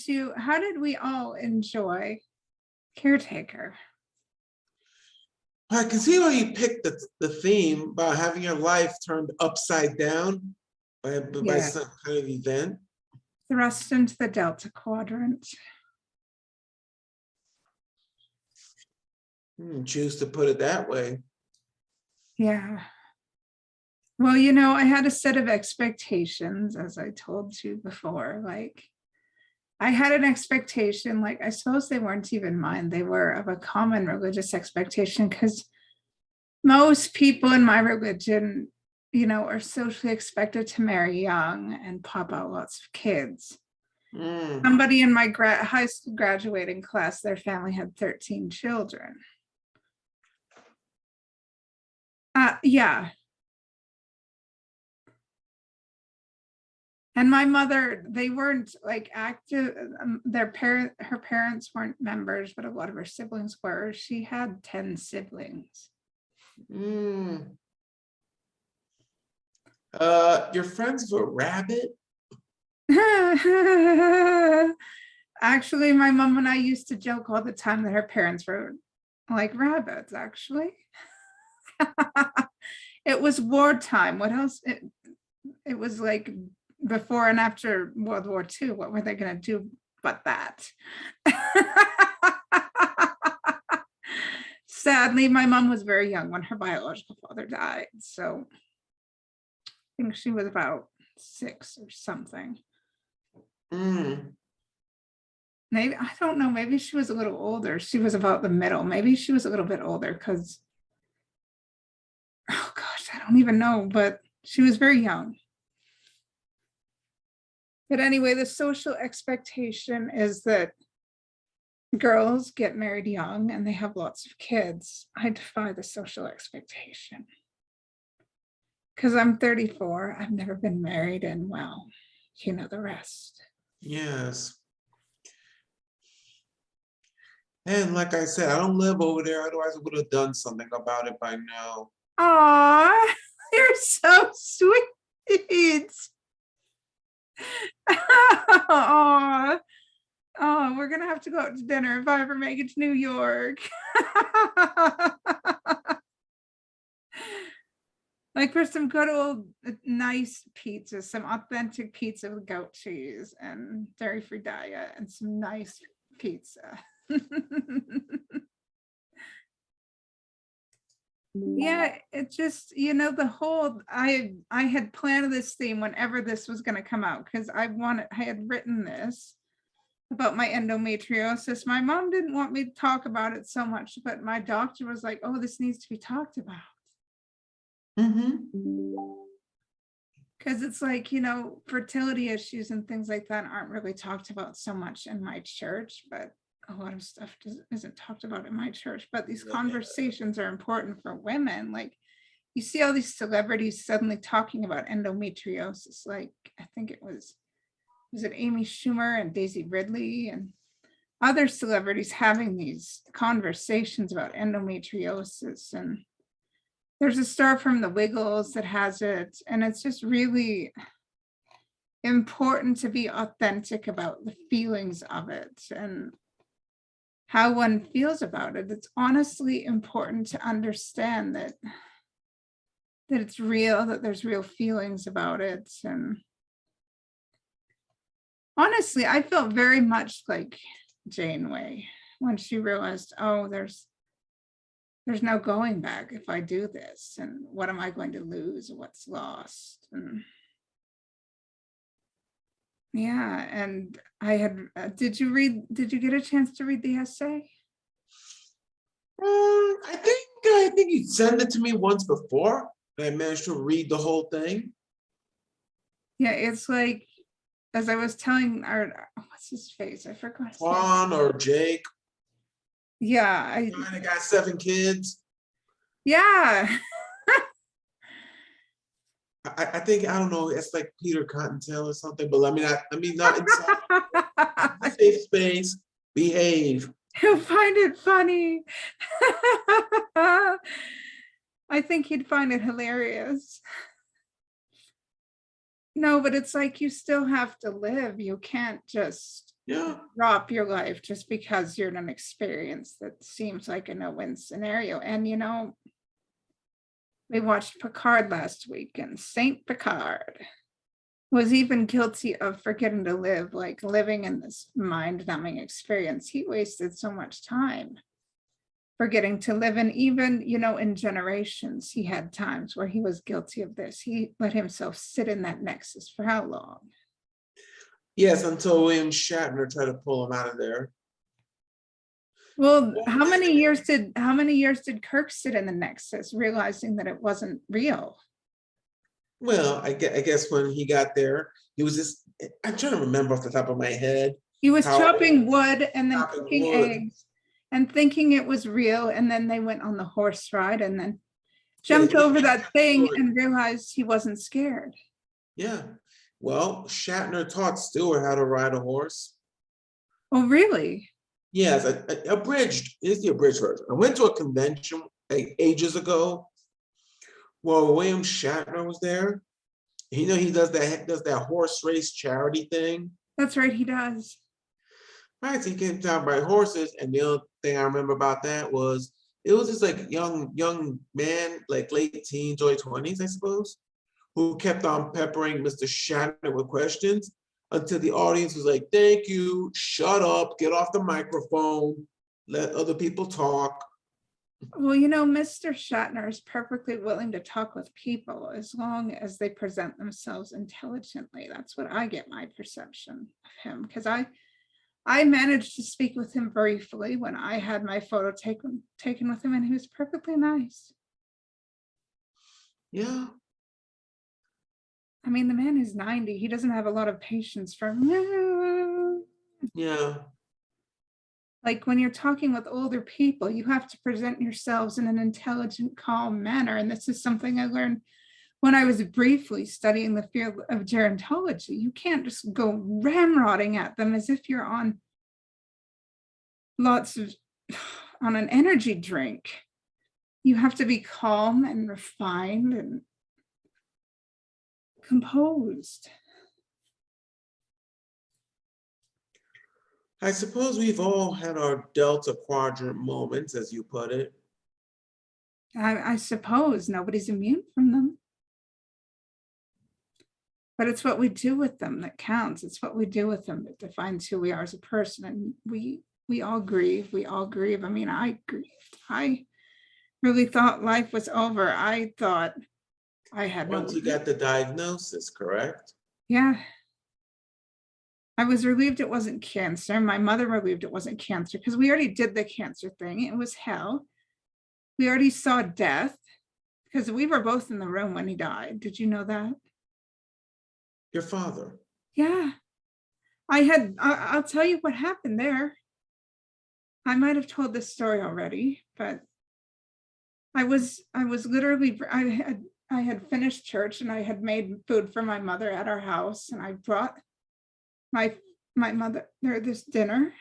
we all enjoy Caretaker? I can see why you picked the theme about having your life turned upside down by Yeah. some kind of event. Thrust into the Delta Quadrant. Choose to put it that way. Yeah. Well, you know, I had a set of expectations, as I told you before. Like, I had an expectation, like, I suppose they weren't even mine. They were of a common religious expectation, because most people in my religion, you know, are socially expected to marry young and pop out lots of kids. Somebody in my high school graduating class, their family had 13 children. Yeah. And my mother, they weren't like active. Her parents weren't members, but a lot of her siblings were. She had 10 siblings. You're friends with a rabbit? Actually, my mom and I used to joke all the time that her parents were like rabbits, actually. It was wartime. What else? It was like before and after World War II. What were they going to do but that? Sadly, my mom was very young when her biological father died. So I think she was about 6 or something. Maybe, I don't know, maybe she was a little older. She was about the middle. Maybe she was a little bit older because, oh gosh, I don't even know, but she was very young. But anyway, the social expectation is that girls get married young and they have lots of kids. I defy the social expectation. Because I'm 34, I've never been married, and well, you know the rest. Yes. And like I said, I don't live over there, otherwise I would have done something about it by now. Aw, you're so sweet. Aw. Oh, we're gonna have to go out to dinner if I ever make it to New York. Like for some good old nice pizza, some authentic pizza with goat cheese and dairy-free diet and some nice pizza. Yeah, it just, you know, the whole, I had planned this theme whenever this was going to come out, because I had written this about my endometriosis. My mom didn't want me to talk about it so much, but my doctor was like, oh, this needs to be talked about. Because it's like, you know, fertility issues and things like that aren't really talked about so much in my church, but a lot of stuff isn't talked about in my church. But these conversations are important for women. Like, you see all these celebrities suddenly talking about endometriosis. Like, I think it was it Amy Schumer and Daisy Ridley and other celebrities having these conversations about endometriosis. And there's a star from the Wiggles that has it. And it's just really important to be authentic about the feelings of it and how one feels about it. It's honestly important to understand that it's real, that there's real feelings about it. And honestly, I felt very much like Janeway when she realized, oh, there's no going back if I do this, and what am I going to lose? What's lost? And yeah, and I had, did you get a chance to read the essay? I think you sent it to me once before. I managed to read the whole thing. Yeah, it's like, as I was telling what's his face? I forgot. Juan or Jake. Yeah, I got 7 kids. Yeah. I think, I don't know, it's like Peter Cottontail or something, but let me not inside. Safe space, behave. He'll find it funny. I think he'd find it hilarious. No, but it's like you still have to live. You can't just Yeah. drop your life just because you're in an experience that seems like a no-win scenario. And we watched Picard last week, and Saint Picard was even guilty of forgetting to live, like living in this mind-numbing experience. He wasted so much time forgetting to live. And even, in generations, he had times where he was guilty of this. He let himself sit in that nexus for how long? Yes, until William Shatner tried to pull him out of there. Well, how many years did Kirk sit in the nexus, realizing that it wasn't real? Well, I guess when he got there, he was just, I'm trying to remember off the top of my head. He was how- chopping wood and then chopping cooking wood. eggs and thinking it was real. And then they went on the horse ride and then jumped over that thing and realized he wasn't scared. Yeah. Well, Shatner taught Stewart how to ride a horse. Oh, really? Yes, abridged. It's the abridged version. I went to a convention ages ago. Well, William Shatner was there. He does that horse race charity thing. That's right, he does. Right, so he came down by horses, and the other thing I remember about that was it was this like young man, like late teens, early 20s, I suppose, who kept on peppering Mr. Shatner with questions until the audience was like, "Thank you, shut up, get off the microphone, let other people talk." Well, Mr. Shatner is perfectly willing to talk with people as long as they present themselves intelligently. That's what I get my perception of him, because I managed to speak with him briefly when I had my photo taken with him, and he was perfectly nice. Yeah. I mean, the man is 90. He doesn't have a lot of patience for Yeah. like when you're talking with older people, you have to present yourselves in an intelligent, calm manner. And this is something I learned when I was briefly studying the field of gerontology. You can't just go ramrodding at them as if you're on on an energy drink. You have to be calm and refined and composed. I suppose we've all had our Delta Quadrant moments, as you put it. I suppose nobody's immune from them. But it's what we do with them that counts. It's what we do with them that defines who we are as a person. And we all grieve. We all grieve. I mean, I grieved. I really thought life was over. I thought I had Once you got the diagnosis, correct? Yeah. I was relieved it wasn't cancer. My mother relieved it wasn't cancer because we already did the cancer thing. It was hell. We already saw death because we were both in the room when he died. Did you know that? Your father? Yeah. I'll tell you what happened there. I might have told this story already, but I was literally, I had finished church and I had made food for my mother at our house, and I brought my mother there this dinner,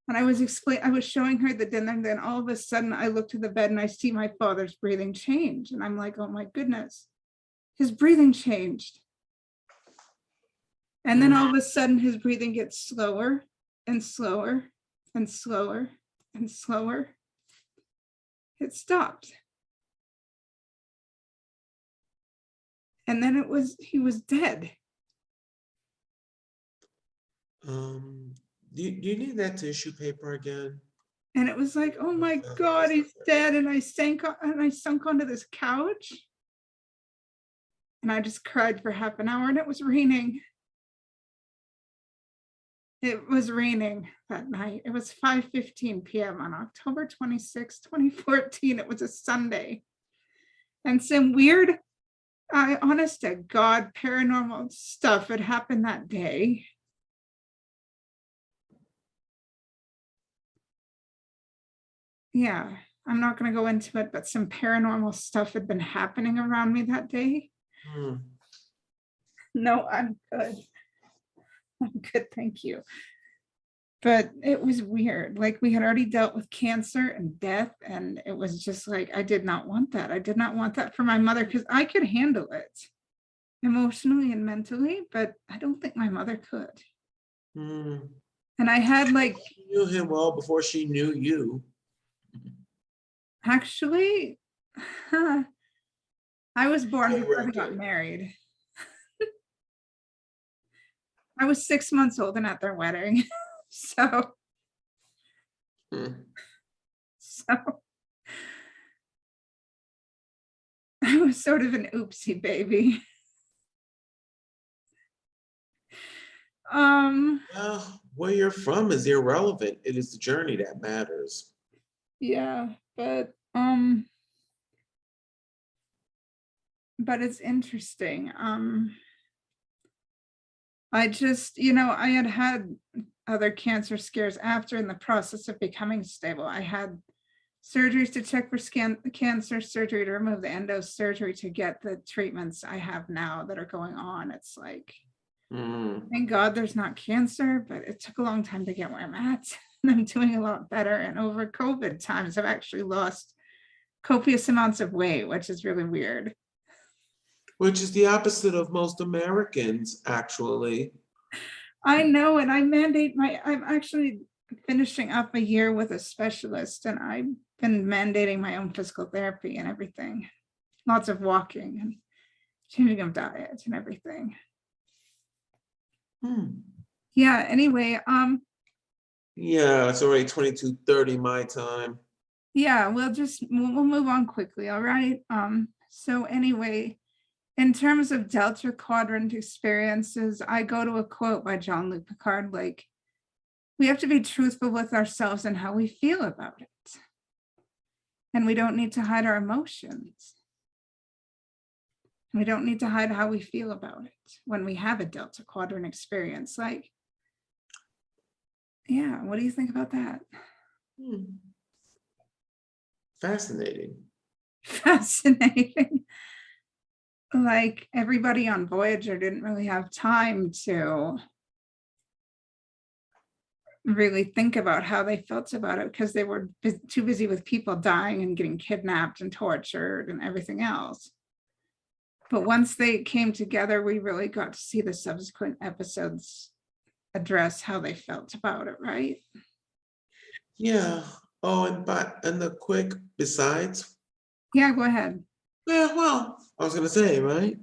and I was showing her the dinner, and then all of a sudden I look to the bed and I see my father's breathing change, and I'm like, oh my goodness, his breathing changed. And then all of a sudden his breathing gets slower and slower and slower and slower. It stopped. And then he was dead. Do you need that tissue paper again? And it was like, oh my God, he's dead. And I sunk onto this couch. And I just cried for half an hour, and it was raining. It was raining that night. It was 5:15 p.m. on October 26, 2014. It was a Sunday. And some weird, honest to God, paranormal stuff had happened that day. Yeah, I'm not going to go into it, but some paranormal stuff had been happening around me that day. No, I'm good. I'm good, thank you. But it was weird. Like we had already dealt with cancer and death, and it was just like, I did not want that. I did not want that for my mother because I could handle it emotionally and mentally, but I don't think my mother could. Hmm. And I had like, She knew him well before she knew you. actually, I was born For the before they got record. married. I was 6 months old and at their wedding. So Hmm. I was sort of an oopsie baby. Well, where you're from is irrelevant. It is the journey that matters. Yeah, but it's interesting. I just, I had had other cancer scares after in the process of becoming stable. I had surgeries to check for cancer, surgery to remove the endo, surgery to get the treatments I have now that are going on. It's like, thank God there's not cancer, but it took a long time to get where I'm at. And I'm doing a lot better. And over COVID times, I've actually lost copious amounts of weight, which is really weird. Which is the opposite of most Americans, actually. I know, and I'm actually finishing up a year with a specialist, and I've been mandating my own physical therapy and everything. Lots of walking and changing of diet and everything. Yeah, anyway, Yeah, it's already 22:30 my time. yeah, we'll move on quickly, all right? So anyway, in terms of Delta Quadrant experiences, I go to a quote by Jean-Luc Picard, like, we have to be truthful with ourselves and how we feel about it. And we don't need to hide our emotions. We don't need to hide how we feel about it when we have a Delta Quadrant experience. Like, yeah, what do you think about that? Fascinating. Fascinating. Like, everybody on Voyager didn't really have time to really think about how they felt about it because they were too busy with people dying and getting kidnapped and tortured and everything else. But once they came together, we really got to see the subsequent episodes address how they felt about it, right? Yeah. Oh, and the quick besides. Yeah, go ahead. Yeah, well, I was gonna say, right?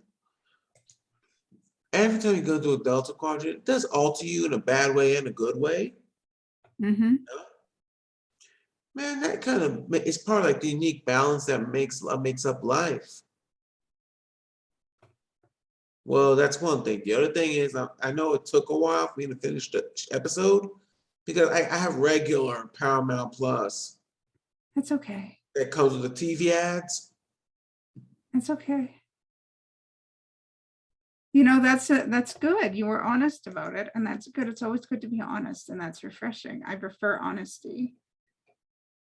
Every time you go to a Delta Quadrant, it does alter you in a bad way and a good way. Mm-hmm. Man, that kind of is part of like the unique balance that makes up life. Well, that's one thing. The other thing is, I know it took a while for me to finish the episode because I have regular Paramount Plus. That's okay. That comes with the TV ads. That's okay. That's good. You were honest about it, and that's good. It's always good to be honest, and that's refreshing. I prefer honesty.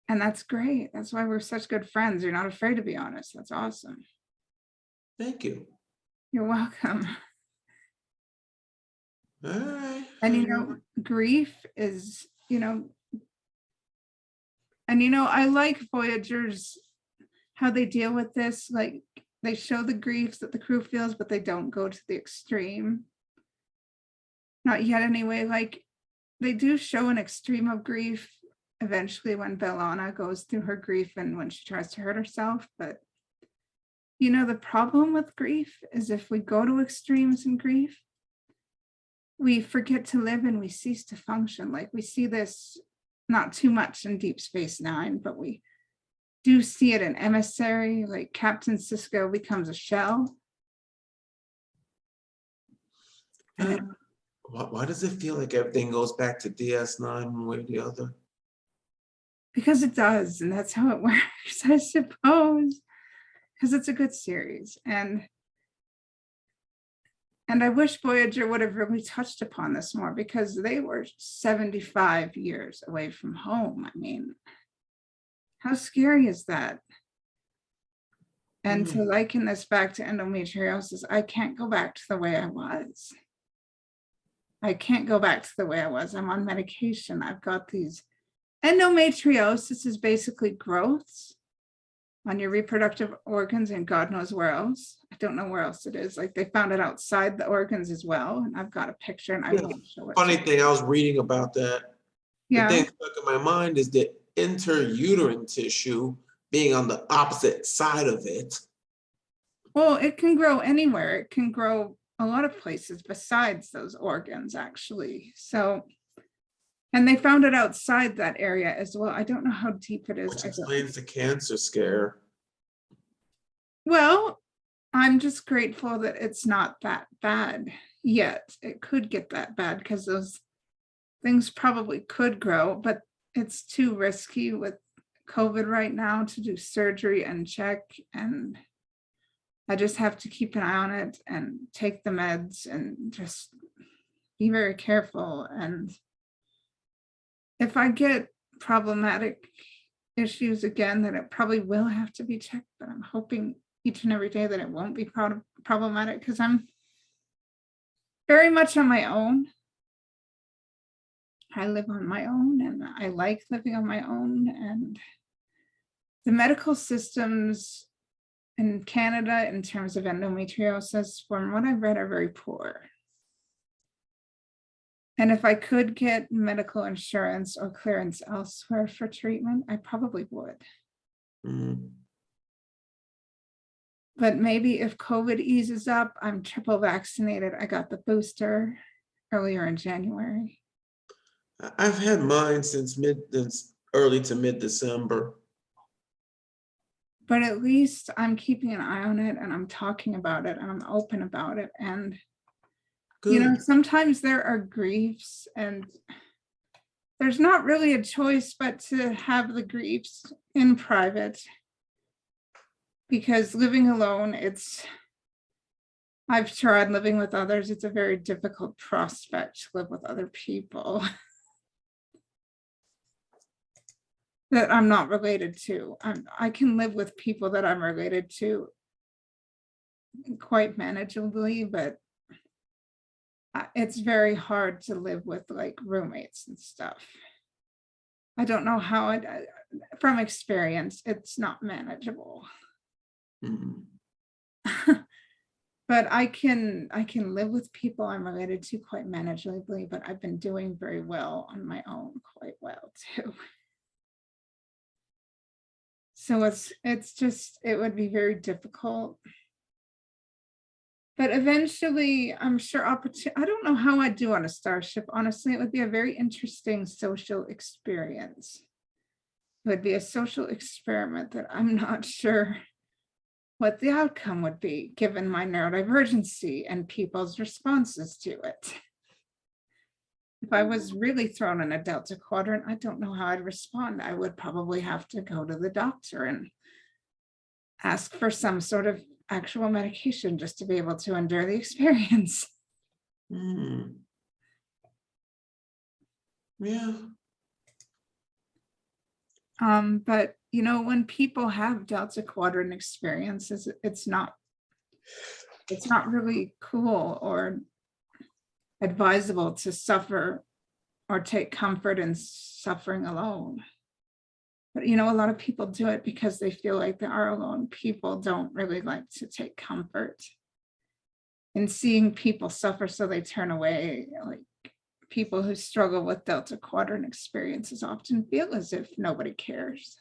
And that's great. That's why we're such good friends. You're not afraid to be honest. That's awesome. Thank you. You're welcome. All right. And grief is, and I like Voyager's how they deal with this. Like, they show the griefs that the crew feels, but they don't go to the extreme. Not yet anyway. Like, they do show an extreme of grief eventually when Bellana goes through her grief and when she tries to hurt herself. But the problem with grief is if we go to extremes in grief, we forget to live and we cease to function. Like, we see this not too much in Deep Space Nine, but we do see it in Emissary. Like, Captain Sisko becomes a shell. Why does it feel like everything goes back to DS9 one way or the other? Because it does, and that's how it works, I suppose. Because it's a good series. And I wish Voyager would have really touched upon this more, because they were 75 years away from home. I mean, how scary is that? And to liken this back to endometriosis, I can't go back to the way I was. I can't go back to the way I was. I'm on medication. I've got these endometriosis is basically growths on your reproductive organs and God knows where else. I don't know where else it is. Like they found it outside the organs as well. And I've got a picture and I won't show it. Funny thing, I was reading about that. Yeah. The thing stuck in my mind is the interuterine tissue being on the opposite side of it. Well, it can grow anywhere. It can grow a lot of places besides those organs, actually. So, and they found it outside that area as well. I don't know how deep it is. Which explains the cancer scare. Well, I'm just grateful that it's not that bad yet. It could get that bad because those things probably could grow, but it's too risky with COVID right now to do surgery and check. And I just have to keep an eye on it and take the meds and just be very careful. And if I get problematic issues again, then it probably will have to be checked, but I'm hoping each and every day that it won't be problematic because I'm very much on my own. I live on my own and I like living on my own, and the medical systems in Canada in terms of endometriosis, from what I've read, are very poor. And if I could get medical insurance or clearance elsewhere for treatment, I probably would. Mm. But maybe if COVID eases up, I'm triple vaccinated. I got the booster earlier in January. I've had mine since early to mid-December. But at least I'm keeping an eye on it and I'm talking about it and I'm open about it. And, Good. you know, sometimes there are griefs and there's not really a choice but to have the griefs in private, because living alone, I've tried living with others. It's a very difficult prospect to live with other people that I'm not related to. I can live with people that I'm related to quite manageably, but it's very hard to live with like roommates and stuff. I don't know how from experience, it's not manageable. Mm-hmm. But I can live with people I'm related to quite manageably, but I've been doing very well on my own quite well too. So it would be very difficult. But eventually, I'm sure I don't know how I'd do on a starship. Honestly, it would be a very interesting social experience. It would be a social experiment that I'm not sure what the outcome would be, given my neurodivergency and people's responses to it. If I was really thrown in a Delta Quadrant, I don't know how I'd respond. I would probably have to go to the doctor and ask for some sort of actual medication just to be able to endure the experience. Mm. Yeah. But you know, when people have Delta Quadrant experiences, it's not really cool or advisable to suffer or take comfort in suffering alone. But you know, a lot of people do it because they feel like they are alone. People don't really like to take comfort in seeing people suffer, so they turn away. Like people who struggle with Delta Quadrant experiences often feel as if nobody cares.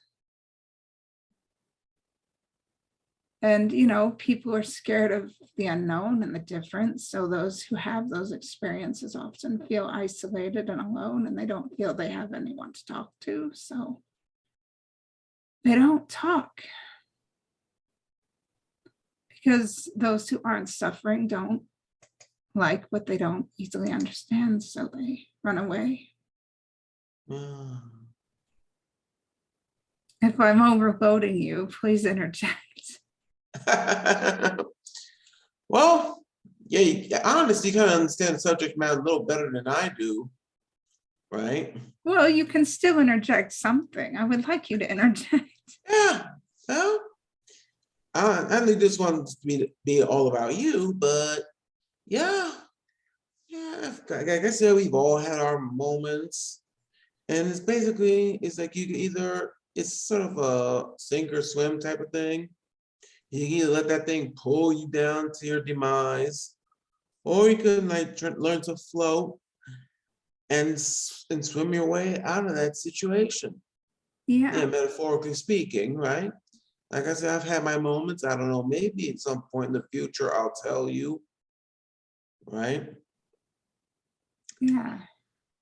And, you know, people are scared of the unknown and the difference. So those who have those experiences often feel isolated and alone, and they don't feel they have anyone to talk to. So they don't talk. Because those who aren't suffering don't like what they don't easily understand. So they run away. If I'm overloading you, please interject. Well, yeah, honestly, you kind of understand the subject matter a little better than I do, right? Well, you can still interject something. I would like you to interject. Yeah, well, I think this one's to be all about you, but yeah, like I said, we've all had our moments, and it's basically, it's like you can either, it's sort of a sink or swim type of thing. You can either let that thing pull you down to your demise, or you can like learn to float and swim your way out of that situation. Yeah, metaphorically speaking, right? Like I said, I've had my moments. I don't know, maybe at some point in the future I'll tell you, right? Yeah.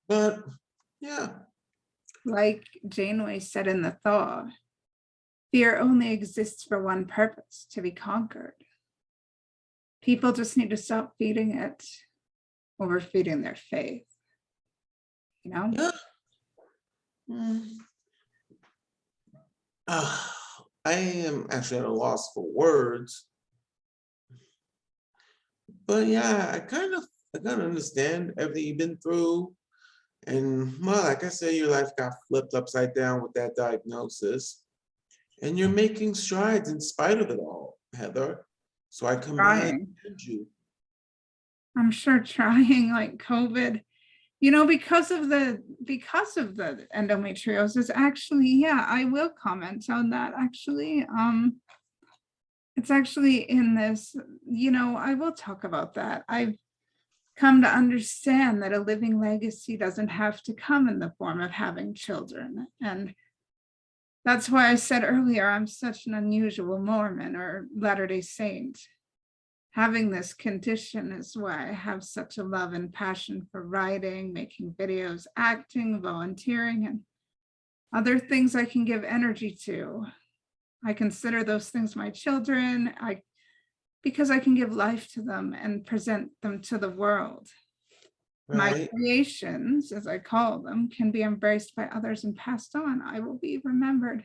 But yeah. Like Janeway said in the thaw, fear only exists for one purpose, to be conquered. People just need to stop feeding it, overfeeding their faith. You know? Yeah. I am actually at a loss for words. But yeah, I kind of understand everything you've been through. And well, like I said, your life got flipped upside down with that diagnosis. And you're making strides in spite of it all, Heather. So I commend you. I'm sure trying, like COVID, you know, because of the endometriosis, actually, yeah, I will comment on that. Actually, it's actually in this, you know, I will talk about that. I've come to understand that a living legacy doesn't have to come in the form of having children. And that's why I said earlier, I'm such an unusual Mormon or Latter-day Saint. Having this condition is why I have such a love and passion for writing, making videos, acting, volunteering, and other things I can give energy to. I consider those things my children, because I can give life to them and present them to the world. Right. My creations, as I call them, can be embraced by others and passed on. I will be remembered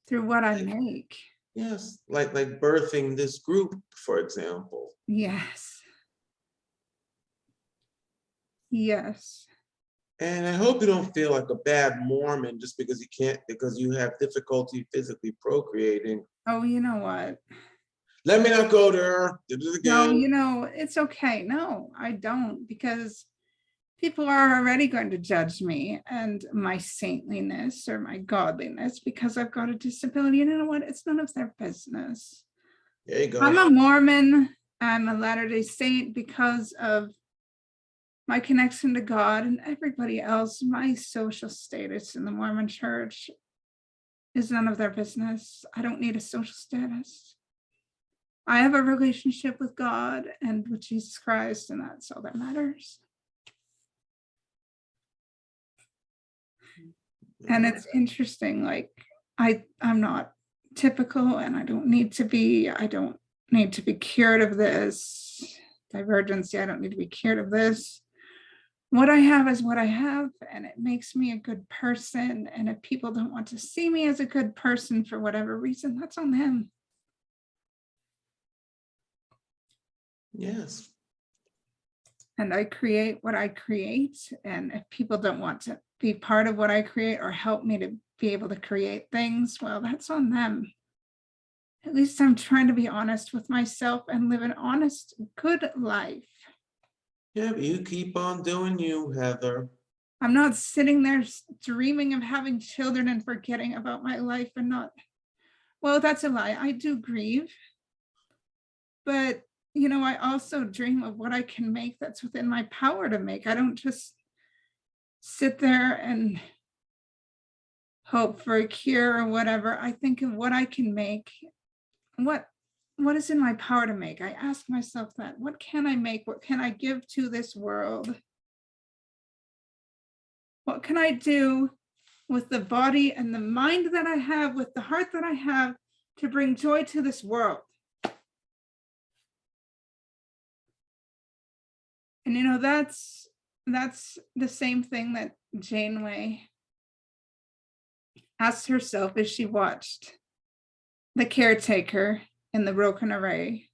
through what I make. Yes, like birthing this group, for example. Yes. Yes. And I hope you don't feel like a bad Mormon just because you have difficulty physically procreating. Oh, you know what? Let me not go there. Did it again. No, you know, it's okay. No, I don't, because people are already going to judge me and my saintliness or my godliness because I've got a disability. And you know what? It's none of their business. There you go. I'm a Mormon. I'm a Latter-day Saint because of my connection to God, and everybody else. My social status in the Mormon church is none of their business. I don't need a social status. I have a relationship with God and with Jesus Christ, and that's all that matters. And it's interesting, like I'm not typical, and I don't need to be. I don't need to be cured of this divergency. I don't need to be cured of this. What I have is what I have, and it makes me a good person. And if people don't want to see me as a good person for whatever reason, that's on them. Yes. And I create what I create. And if people don't want to be part of what I create or help me to be able to create things, well, that's on them. At least I'm trying to be honest with myself and live an honest, good life. Yeah, but you keep on doing you, Heather. I'm not sitting there dreaming of having children and forgetting about my life and not, well, that's a lie. I do grieve. But, you know, I also dream of what I can make that's within my power to make. I don't just sit there and hope for a cure or whatever. I think of what I can make. What is in my power to make? I ask myself that. What can I make? What can I give to this world? What can I do with the body and the mind that I have, with the heart that I have, to bring joy to this world? And you know, that's the same thing that Janeway asked herself as she watched the caretaker in the broken array.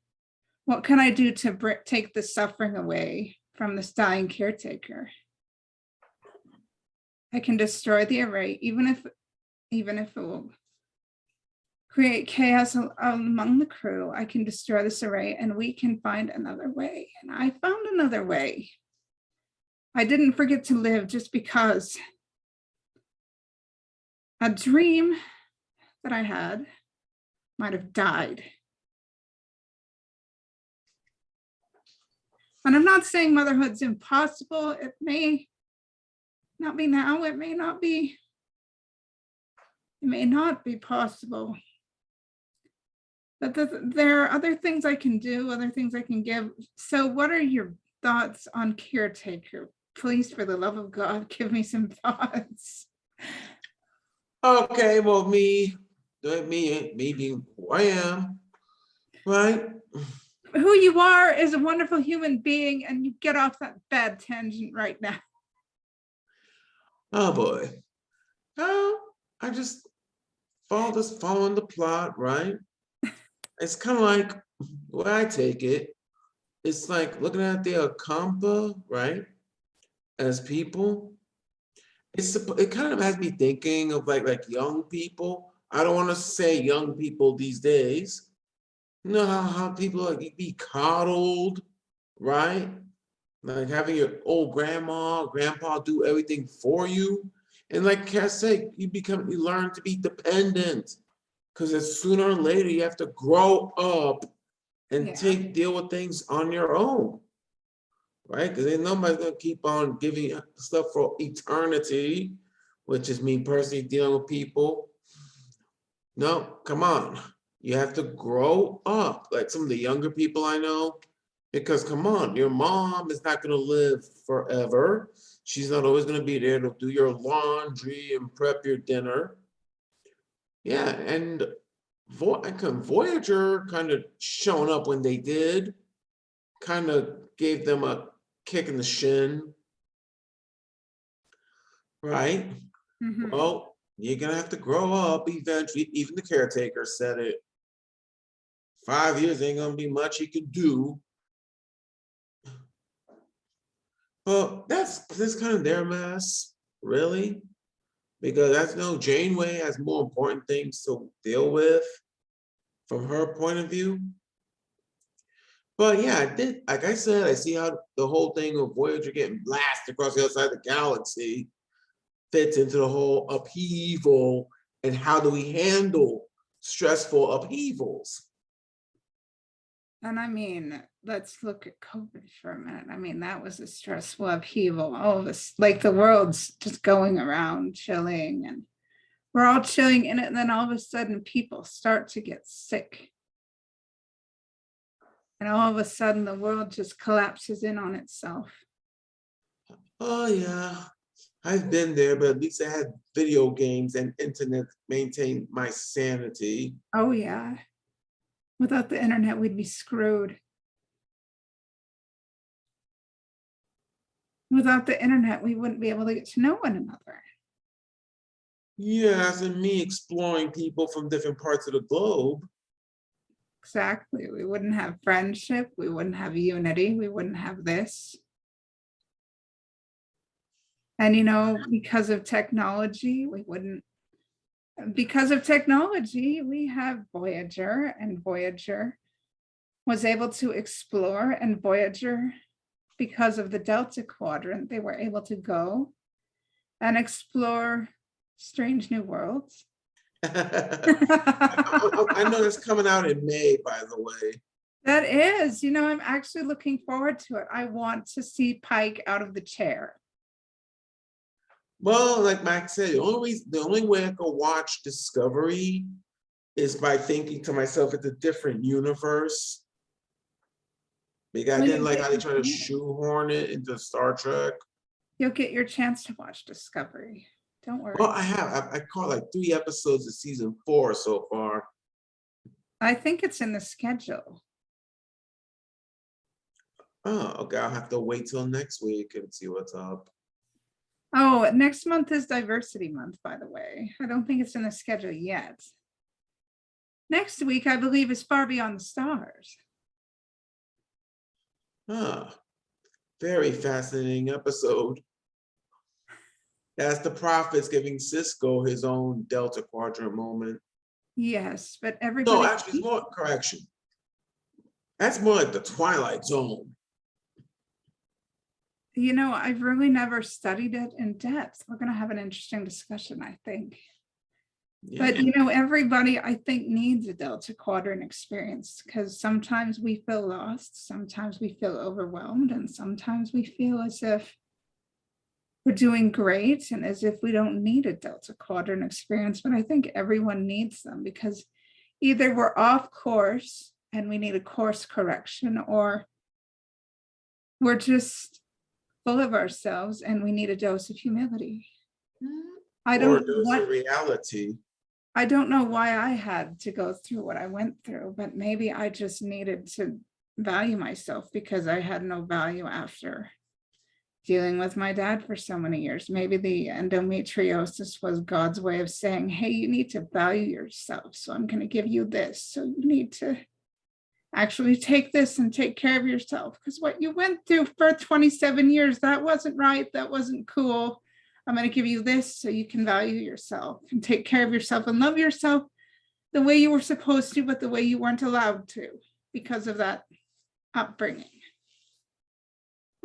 What can I do to take the suffering away from this dying caretaker? I can destroy the array, even if it will create chaos among the crew. I can destroy this array and we can find another way. And I found another way. I didn't forget to live just because a dream that I had might have died. And I'm not saying motherhood's impossible. It may not be now. It may not be possible. But there are other things I can do, other things I can give. So what are your thoughts on Caretaker? Please, for the love of God, give me some thoughts. Okay, well, me being who I am, right? Who you are is a wonderful human being, and you get off that bad tangent right now. Oh boy. I just following the plot, right? It's kind of like the way I take it, it's like looking at the Akampa, right? As people. It kind of has me thinking of like young people. I don't want to say young people these days. You know how people like be coddled, right? Like having your old grandpa do everything for you. And like Cass said, you learn to be dependent. Because as sooner or later you have to grow up and deal with things on your own. Right? Because ain't nobody's gonna keep on giving you stuff for eternity, which is me personally dealing with people. No, come on. You have to grow up, like some of the younger people I know, because come on, your mom is not gonna live forever. She's not always gonna be there to do your laundry and prep your dinner. Yeah, and Voyager kind of showing up when they did, kind of gave them a kick in the shin, right? Mhm. Well, you're gonna have to grow up eventually. Even the Caretaker said it. 5 years ain't gonna be much you can do. Well, that's kind of their mess, really, because that's no Janeway has more important things to deal with from her point of view. But yeah, I did, like I said, I see how the whole thing of Voyager getting blasted across the other side of the galaxy fits into the whole upheaval and how do we handle stressful upheavals. And I mean, let's look at COVID for a minute. I mean, that was a stressful upheaval. All of us, like the world's just going around chilling and we're all chilling in it. And then all of a sudden people start to get sick. And all of a sudden the world just collapses in on itself. Oh yeah, I've been there, but at least I had video games and internet maintain my sanity. Oh yeah. Without the internet, we'd be screwed. Without the internet, we wouldn't be able to get to know one another. Yes, and me exploring people from different parts of the globe. Exactly. We wouldn't have friendship. We wouldn't have unity. We wouldn't have this. And, you know, because of technology, we have Voyager, and Voyager was able to explore, and Voyager, because of the Delta Quadrant, they were able to go and explore strange new worlds. I know that's coming out in May, by the way. That is, you know, I'm actually looking forward to it. I want to see Pike out of the chair. Well, like Max said, the only way I could watch Discovery is by thinking to myself, it's a different universe. Because I didn't like how they try to shoehorn it into Star Trek. You'll get your chance to watch Discovery. Don't worry. Well, I caught like 3 episodes of season 4 so far. I think it's in the schedule. Oh, okay. I'll have to wait till next week and see what's up. Oh, next month is Diversity Month, by the way. I don't think it's in the schedule yet. Next week, I believe, is Far Beyond the Stars. Ah, very fascinating episode. That's the Prophets giving Cisco his own Delta Quadrant moment. Yes, but everybody. No, actually, it's more correction. That's more like the Twilight Zone. You know, I've really never studied it in depth. We're going to have an interesting discussion, I think. But, you know, everybody, I think, needs a Delta Quadrant experience, because sometimes we feel lost, sometimes we feel overwhelmed, and sometimes we feel as if we're doing great and as if we don't need a Delta Quadrant experience. But I think everyone needs them, because either we're off course and we need a course correction, or we're just full of ourselves and we need a dose of humility. I don't know what reality. I don't know why I had to go through what I went through, but maybe I just needed to value myself, because I had no value after dealing with my dad for so many years. Maybe the endometriosis was God's way of saying, hey, you need to value yourself. So I'm going to give you this. So you need to actually take this and take care of yourself, because what you went through for 27 years, that wasn't right. That wasn't cool. I'm going to give you this so you can value yourself and take care of yourself and love yourself the way you were supposed to, but the way you weren't allowed to because of that upbringing.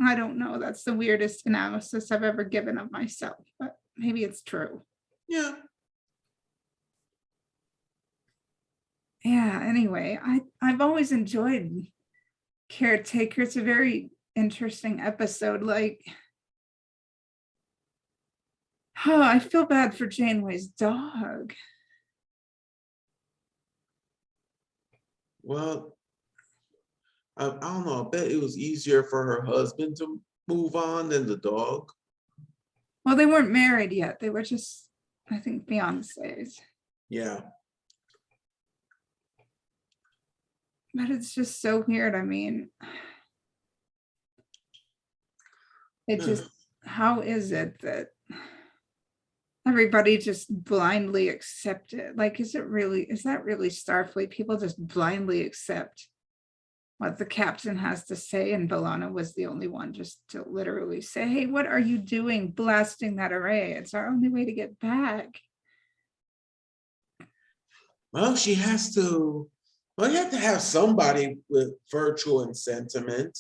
I don't know. That's the weirdest analysis I've ever given of myself, but maybe it's true. Yeah. Yeah, anyway, I've always enjoyed Caretaker. It's a very interesting episode. Like, oh, I feel bad for Janeway's dog. Well, I don't know. I bet it was easier for her husband to move on than the dog. Well, they weren't married yet. They were just, I think, fiancés. Yeah. But it's just so weird. I mean, it just, how is it that everybody just blindly accept it? Like, is that really Starfleet? People just blindly accept what the captain has to say, and B'Elanna was the only one just to literally say, hey, what are you doing blasting that array? It's our only way to get back. Well, she has to, well, you have to have somebody with virtue and sentiment.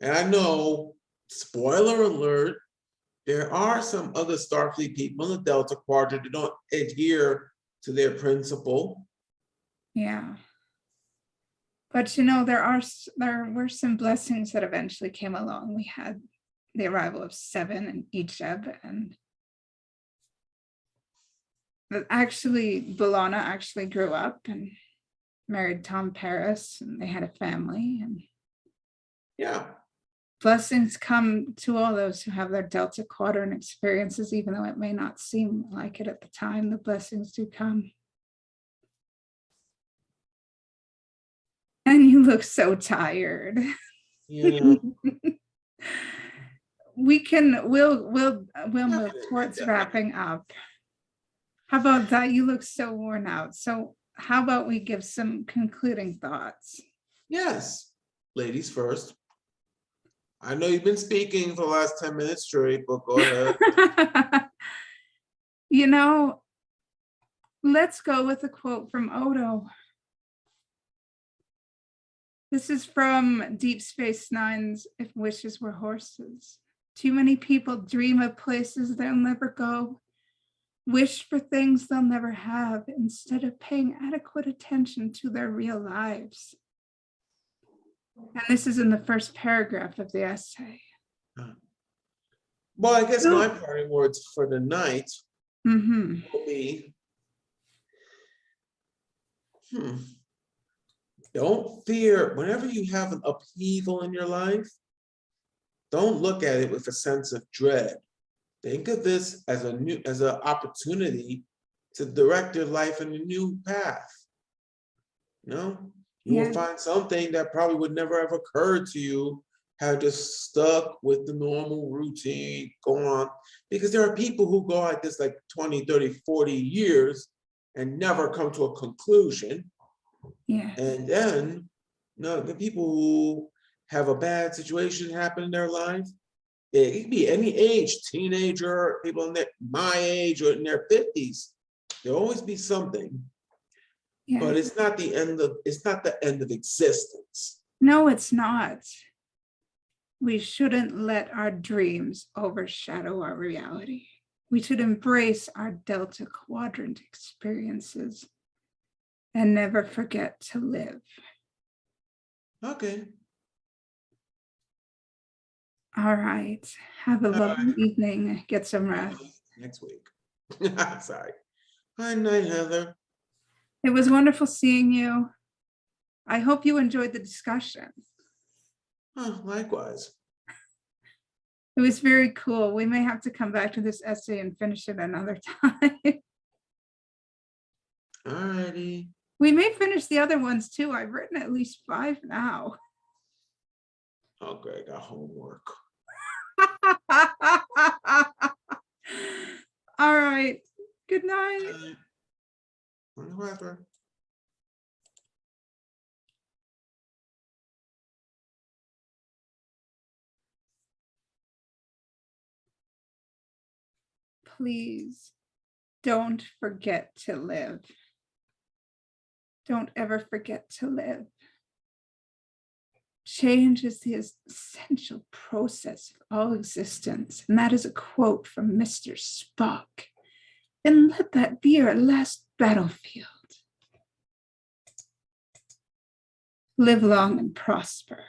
And I know, spoiler alert, there are some other Starfleet people in the Delta Quadrant that don't adhere to their principle. Yeah. But, you know, there were some blessings that eventually came along. We had the arrival of Seven and Icheb, and actually B'Elanna actually grew up and married Tom Paris, and they had a family. And yeah, blessings come to all those who have their Delta Quadrant experiences, even though it may not seem like it at the time. The blessings do come. And you look so tired. Yeah. We'll move towards wrapping up. How about that? You look so worn out. So how about we give some concluding thoughts? Yes, ladies first. I know you've been speaking for the last 10 minutes straight, but go ahead. You know, let's go with a quote from Odo. This is from Deep Space Nine's If Wishes Were Horses. Too many people dream of places they'll never go, wish for things they'll never have, instead of paying adequate attention to their real lives. And this is in the first paragraph of the essay. Well, I guess my parting words for the night will be, don't fear, whenever you have an upheaval in your life, don't look at it with a sense of dread. Think of this as an opportunity to direct your life in a new path. You know, you will find something that probably would never have occurred to you had just stuck with the normal routine going on. Because there are people who go like this like 20, 30, 40 years and never come to a conclusion. Yeah. And then, the people who have a bad situation happen in their life, it can be any age, teenager, people in my age or in their 50s. There'll always be something. Yeah. But it's not the end of existence. No, it's not. we shouldn't let our dreams overshadow our reality. We should embrace our Delta Quadrant experiences and never forget to live. Okay. All right. Have a All lovely right. evening. Get some rest. Next week. Sorry. Good night, Heather. It was wonderful seeing you. I hope you enjoyed the discussion. Oh, likewise. It was very cool. We may have to come back to this essay and finish it another time. All righty. We may finish the other ones too. I've written at least 5 now. Oh, great. Got homework. All right. Good night. Whatever. Please don't forget to live. Don't ever forget to live. Change is the essential process of all existence. And that is a quote from Mr. Spock. And let that be your last battlefield. Live long and prosper.